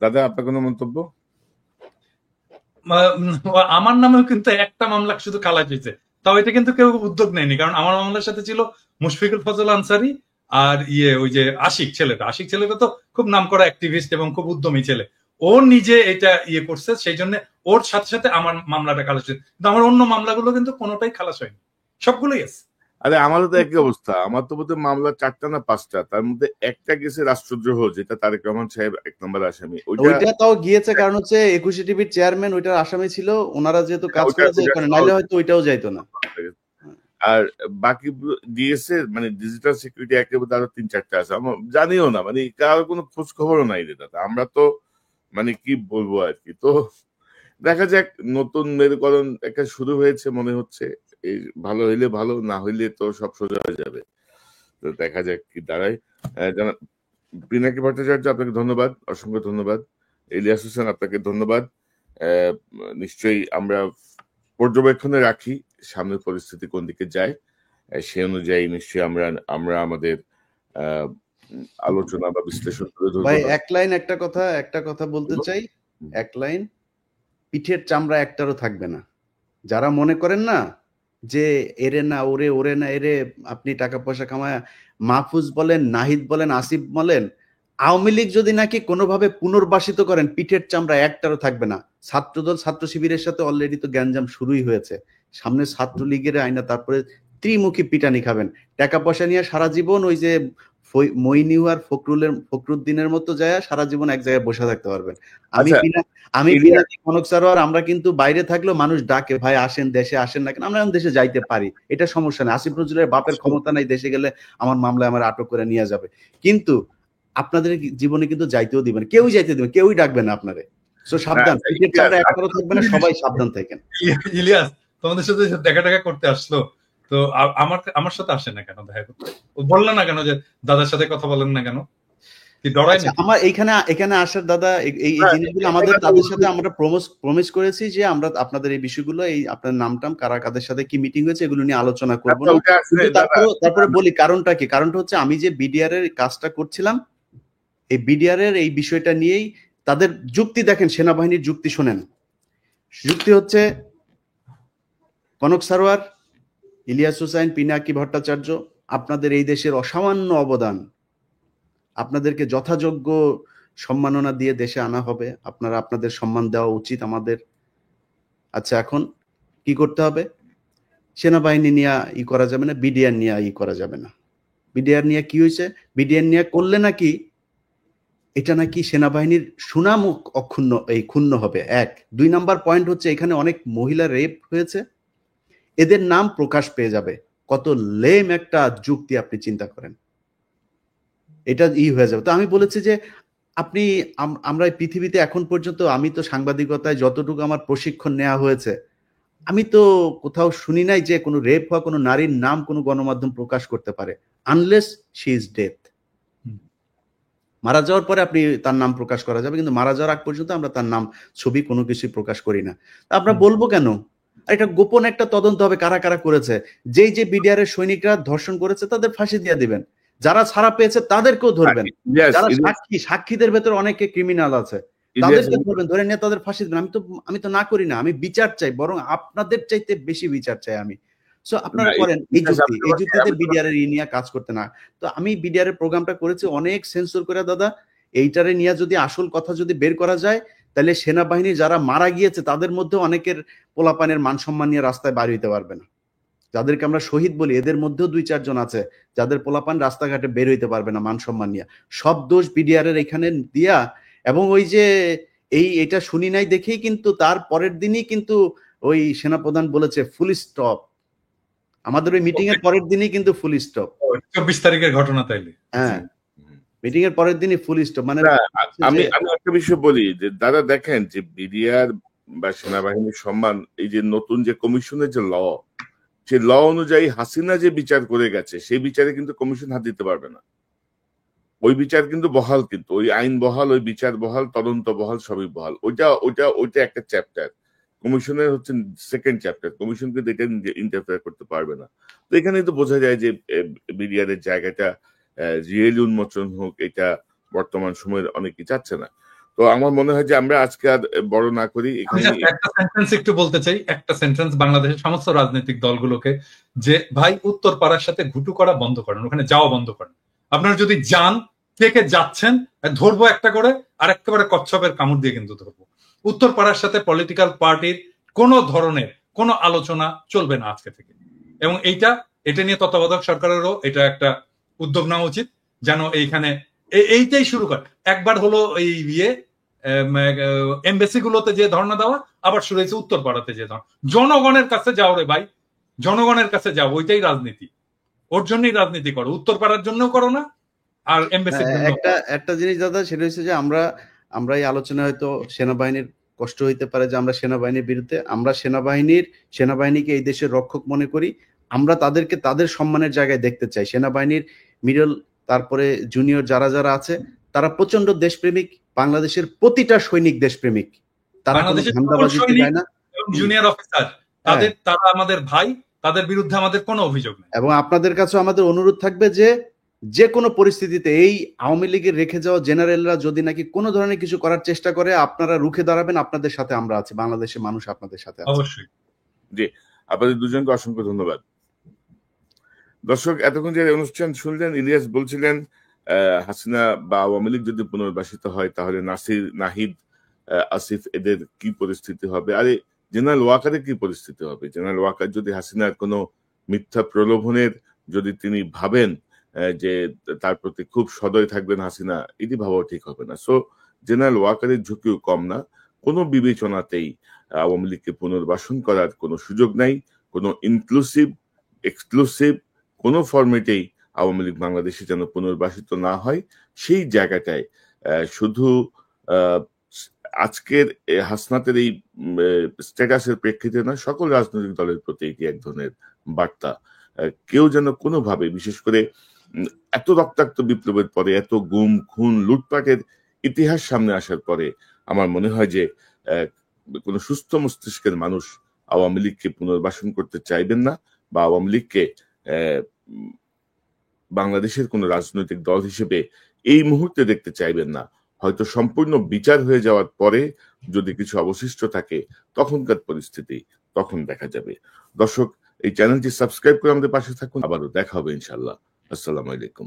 দাদা আপনার কোনো মন্তব্য? আমার নামেও কিন্তু একটা মামলা শুধু খালাস হয়েছে, তাও এটা কিন্তু কেউ উদ্যোগ নেয়নি। কারণ আমার মামলার সাথে ছিল মুশফিকুল ফজল আনসারী আর ওই যে আশিক ছেলেটা তো খুব নামকরা অ্যাক্টিভিস্ট এবং খুব উদ্যমী ছেলে, ও নিজে এটা করছে, সেই জন্য ওর সাথে সাথে আমার মামলাটা খালাস হয়েছে, কিন্তু আমার অন্য মামলাগুলো কিন্তু কোনোটাই খালাস হয়নি, সবগুলোই আছে। আরে আমারও তো একই অবস্থা, আমার তো বোধহয় মামলা 4টা না 5টা, তার মধ্যে একটা গেছে রাষ্ট্রদ্রোহ, যেটা তারেক রহমান সাহেব 1 নম্বর আসামি। ওইটা তাও গিয়েছে কারণ হচ্ছে 21 টিভির চেয়ারম্যান ওইটার আসামি ছিল, ওনারা যেহেতু কাজ করেছে, নাইলে হয়তো ওইটাও যাইতো না। আর বাকি দিয়েছে মানে ডিজিটাল সিকিউরিটি অ্যাক্টের মধ্যে আরো 3-4টা আছে, আমরা জানিও না, মানে কারো কোনো খোঁজ খবরও নাই রে দাদা। আমরা তো মানে কি বলবো আর কি। তো দেখা যাক, নতুন মেরুকরণ একটা শুরু হয়েছে মনে হচ্ছে, এই ভালো হইলে ভালো, না হইলে তো সব সোজা হয়ে যাবে। তো দেখা যাক কি দাঁড়ায়। পিনাকি ভট্টাচার্য, আপনাকে ধন্যবাদ, অসংখ্য ধন্যবাদ। ইলিয়াস হোসেন, আপনাকে ধন্যবাদ। নিশ্চয়ই আমরা পর্যবেক্ষণে রাখি সামনের পরিস্থিতি কোন দিকে যায়, সে অনুযায়ী নিশ্চয়ই আমরা আমাদের আলোচনা বা বিশ্লেষণ করে ধরবো। ভাই একটা কথা বলতে চাই, এক লাইন, পিঠের চামড়া একটারও থাকবে না। যারা মনে করেন না যে এরে না ওরে না এরে, আপনি টাকা পয়সা কামায়, মাহফুজ বলেন, নাহিদ বলেন, আসিফ বলেন, আওয়ামী লীগ যদি নাকি কোনোভাবে পুনর্বাসিত করেন, পিঠের চামড়া একটারও থাকবে না। ছাত্রদল ছাত্র শিবিরের সাথে অলরেডি তো গ্যাঞ্জাম শুরুই হয়েছে, সামনে ছাত্রলীগের আইনা, তারপরে ত্রিমুখী পিটানি খাবেন। টাকা পয়সা নিয়ে সারা জীবন ওই যে মইনিউ আর ফখরুদ্দিনের মতো যায় সারা জীবন এক জায়গায় বসে থাকতে পারবেন। আমি পিনাকি কনক সারোয়ার, আমরা কিন্তু বাইরে থাকলেও মানুষ ডাকে, ভাই আসেন দেশে, আসেন না কেন, আমরা এখন দেশে যাইতে পারি, এটা সমস্যা নেই। আসিফ নজরুলের বাপের ক্ষমতা নাই, দেশে গেলে আমার মামলায় আমার আটক করে নিয়ে যাবে, কিন্তু আপনাদের জীবনে কিন্তু যাইতেও দিবেন, কেউই যাইতে দিবেন, কেউই ডাকবে না আপনারে। সো সাবধান, পিঠের চামড়া একটারও থাকবে না, সবাই সাবধান থাকেন। ইলিয়াস তোমাদের সাথে দেখা করতে আসলো, তো আমার সাথে আসে না কেন দেখা করতে? বললো না কেন যে দাদার সাথে কথা বলেন না কেন? কি ডরাই না? আমার এখানে আসার দাদা, এই জিনিসগুলো আমাদের তাদের সাথে আমরা প্রমিস করেছি যে আমরা আপনাদের এই বিষয়গুলো, এই আপনার নামটাম কাদের সাথে কি মিটিং হয়েছে এগুলো নিয়ে আলোচনা করবো না। তারপরে বলি কারণটা কি। কারণটা হচ্ছে আমি যে বিডিআর এর কাজটা করছিলাম, এই বিডিআর এর এই বিষয়টা নিয়েই তাদের যুক্তি দেখেন, সেনাবাহিনীর যুক্তি শোনেন। যুক্তি হচ্ছে কনক সারোয়ার, ইলিয়াস হোসেন, পিনাকি ভট্টাচার্য, আপনাদের এই দেশের অসামান্য অবদান, আপনাদেরকে যথাযোগ্য সম্মাননা দিয়ে দেশে আনা হবে, আপনাদের সম্মান দেওয়া উচিত আমাদের। আচ্ছা, এখন কি করতে হবে? সেনাবাহিনী নিয়ে করা যাবে না, বিডিআর নিয়ে করা যাবে না। বিডিআর নিয়ে কি হয়েছে? বিডিআর নিয়ে করলে নাকি এটা নাকি সেনাবাহিনীর সুনাম ক্ষুণ্ণ হবে, 1। 2 নাম্বার পয়েন্ট হচ্ছে এখানে অনেক মহিলা রেপ হয়েছে, এদের নাম প্রকাশ পেয়ে যাবে। কত লেম একটা যুক্তি, আপনি চিন্তা করেন, এটা হয়ে যাবে। তো আমি বলেছি যে আমরা পৃথিবীতে এখন পর্যন্ত, আমি তো সাংবাদিকতায় যতটুকু আমার প্রশিক্ষণ নেওয়া হয়েছে, আমি তো কোথাও শুনি নাই যে কোনো রেপ হওয়া কোনো নারীর নাম কোনো গণমাধ্যম প্রকাশ করতে পারে, আনলেস শি ইজ ডেথ। মারা যাওয়ার পরে আপনি তার নাম প্রকাশ করা যাবে, কিন্তু মারা যাওয়ার আগ পর্যন্ত আমরা তার নাম, ছবি কোনো কিছুই প্রকাশ করি না। আমরা বলবো কেন? এটা গোপন একটা তদন্ত হবে, কারা কারা করেছে। যে বিডিআর এর সৈনিকরা ধর্ষণ করেছে তাদের ফাঁসি দিয়ে দিবেন, যারা ছাড়া পেয়েছে তাদেরকেও ধরবেন, যারা সাক্ষীদের ভেতরে অনেকে ক্রিমিনাল আছে তাদেরকে ধরবেন, ধরে নিয়ে তাদের ফাঁসি দিবেন। আমি তো না করি না, আমি বিচার চাই, বরং আপনাদের চাইতে বেশি বিচার চাই আমি। সো আপনারা করেন এই যুক্তিতে বিডিআর এর নিয়ে কাজ করতে না। তো আমি বিডিআর এর প্রোগ্রামটা করেছি অনেক সেন্সর করে দাদা, এইটারে নিয়ে যদি আসল কথা যদি বের করা যায়, তাহলে সেনাবাহিনী যারা মারা গিয়েছে তাদের মধ্যে অনেকের পোলাপানের মান সম্মান নিয়ে রাস্তায় বার হইতে পারবে না। যাদেরকে আমরা শহীদ বলি, এদের মধ্যেও 2-4 জন আছে যাদের পোলাপান রাস্তাঘাটে বের হইতে পারবে না মান সম্মান নিয়ে। সব দোষ বিডিআর এর এখানে দিয়া, এবং ওই যে এটা শুনি নাই দেখেই কিন্তু তার পরের দিনই কিন্তু ওই সেনাপ্রধান বলেছে ফুল স্টপ। আমাদের ওই মিটিং এর পরের দিনই কিন্তু ফুল স্টপ। 24 তারিখের ঘটনা তাইলে? হ্যাঁ, মিটিং এর পরের দিনই ফুল স্টপ। মানে আমি একটা বিষয় বলি যে দাদা দেখেন, যে বিডিআর বা সেনাবাহিনীর সম্মান, এই যে নতুন যে কমিশনের যে ল, সেই ল অনুযায়ী হাসিনা যে বিচার করে গেছে, সেই বিচারে কিন্তু কমিশন হাত দিতে পারবে না। ওই বিচার কিন্তু বহাল, কিন্তু ওই আইন বহাল, ওই বিচার বহাল, তদন্ত বহাল, সবই বহাল। ওইটা একটা চ্যাপ্টার, কমিশনের হচ্ছে সেকেন্ড চ্যাপ্টার। কমিশন কিন্তু এটা ইন্টারফেয়ার করতে পারবে না। তো এখানে তো বোঝা যায় যে বিডিআর এর জায়গাটা রিয়েলি উন্মোচন হোক, এটা বর্তমান সময়ের অনেকে চাচ্ছে না। তো আমার মনে হয় যে আমরা আজকে আর বড় না করি, একটা সেন্টেন্স একটু বলতে চাই, একটা সেন্টেন্স বাংলাদেশের সমস্ত রাজনৈতিক দলগুলোকে, যে ভাই উত্তর পাড়ার সাথে ঘুটু করা বন্ধ করেন, ওখানে যাওয়া বন্ধ করেন। আপনারা যদি যান, কে কে যাচ্ছেন ধরবো একটা করে, আর একেবারে কচ্ছপের কামড় দিয়ে কিন্তু ধরবো। উত্তরপাড়ার সাথে পলিটিক্যাল পার্টির কোনো ধরনের কোনো আলোচনা চলবে না আজকে থেকে। এবং এটা নিয়ে তত্ত্বাবধায়ক সরকারেরও এটা একটা উদ্যোগ নেওয়া উচিত, যেন এইখানে এইটাই শুরু করে। একবার হলো এই এমবেসি গুলোতে যে ধর্ণা দেওয়া, আবার শুরু হয়েছে উত্তরপাড়াতে যে ধর্ণা। জনগণের কাছে যাও রে ভাই, জনগণের কাছে যাও, ওইটাই রাজনীতি। ওর জন্যই রাজনীতি করো, উত্তরপাড়ার জন্যও করো না, আর এমবেসির জন্য। একটা জিনিস দাদা, সেটা হচ্ছে যে আমরা এই আলোচনায় হয়তো সেনাবাহিনীর কষ্ট হইতে পারে যে আমরা সেনাবাহিনীর বিরুদ্ধে, আমরা সেনাবাহিনীকে এই দেশের রক্ষক মনে করি। আমরা তাদেরকে তাদের সম্মানের জায়গায় দেখতে চাই। সেনাবাহিনীর মিডল, তারপরে জুনিয়র যারা যারা আছে, তারা প্রচন্ড দেশপ্রেমিক। বাংলাদেশের প্রতিটা সৈনিক দেশপ্রেমিক, তারা কোনো ধান্দাবাজিতে যায় না। জুনিয়র অফিসার তারা আমাদের ভাই, তাদের বিরুদ্ধে আমাদের কোনো অভিযোগ নেই। এবং আপনাদের কাছে আমাদের অনুরোধ থাকবে যে কোনো পরিস্থিতিতে এই আওয়ামী লীগের রেখে যাওয়া জেনারেলরা যদি নাকি কোনো ধরনের কিছু করার চেষ্টা করে, আপনারা রুখে দাঁড়াবেন। আপনাদের সাথে আমরা আছি, বাংলাদেশের মানুষ আপনাদের সাথে আছে। অবশ্যই। জি, আপনাদের দুজনকে অসংখ্য ধন্যবাদ। দর্শক, এতক্ষণ যে অনুষ্ঠান শুনলেন, ইলিয়াস বলছিলেন হাসিনা বা আওয়ামী লীগ যদি পুনর্বাসিত হয় তাহলে নাসির, নাহিদ, আসিফ এদের কি পরিস্থিতি হবে। আরে জেনারেল ওয়াকারের কি পরিস্থিতি হবে? জেনারেল ওয়াকার যদি হাসিনার কোনো মিথ্যা প্রলোভনের যদি তিনি ভাবেন যে তার প্রতি খুব সদয় থাকবেন হাসিনা, এটি ভাবাও ঠিক হবে না। সো জেনারেল ওয়াকারের ঝুঁকিও কম না। কোনো বিবেচনাতেই আওয়ামী লীগকে পুনর্বাসন করার কোনো সুযোগ নাই। কোনো ইনক্লুসিভ, এক্সক্লুসিভ কোনো ফরম্যাটেই আওয়ামী লীগ বাংলাদেশে যেন পুনর্বাসিত না হয়, সেই জায়গাটায় শুধু আজকের হাসনাতের এই স্ট্যাটাসের প্রেক্ষিতে না, সকল রাজনৈতিক দলের প্রতি এটি এক ধরনের বার্তা। কেউ যেন কোনোভাবে, বিশেষ করে এত রক্তাক্ত বিপ্লবের পরে, এত গুম খুন লুটপাটের ইতিহাস সামনে আসার পরে আমার মনে হয় যে কোনো সুস্থ মস্তিষ্কের মানুষ আওয়ামী লীগকে পুনর্বাসন করতে চাইবেন না, বা আওয়ামী লীগকে বাংলাদেশের কোন রাজনৈতিক দল হিসেবে এই মুহূর্তে দেখতে চাইবেন না। হয়তো সম্পূর্ণ বিচার হয়ে যাওয়ার পরে যদি কিছু অবশিষ্ট থাকে, তখনকার পরিস্থিতি তখন দেখা যাবে। দর্শক, এই চ্যানেলটি সাবস্ক্রাইব করে আমাদের পাশে থাকুন। আবারও দেখা হবে ইনশাআল্লাহ। আসসালামু আলাইকুম।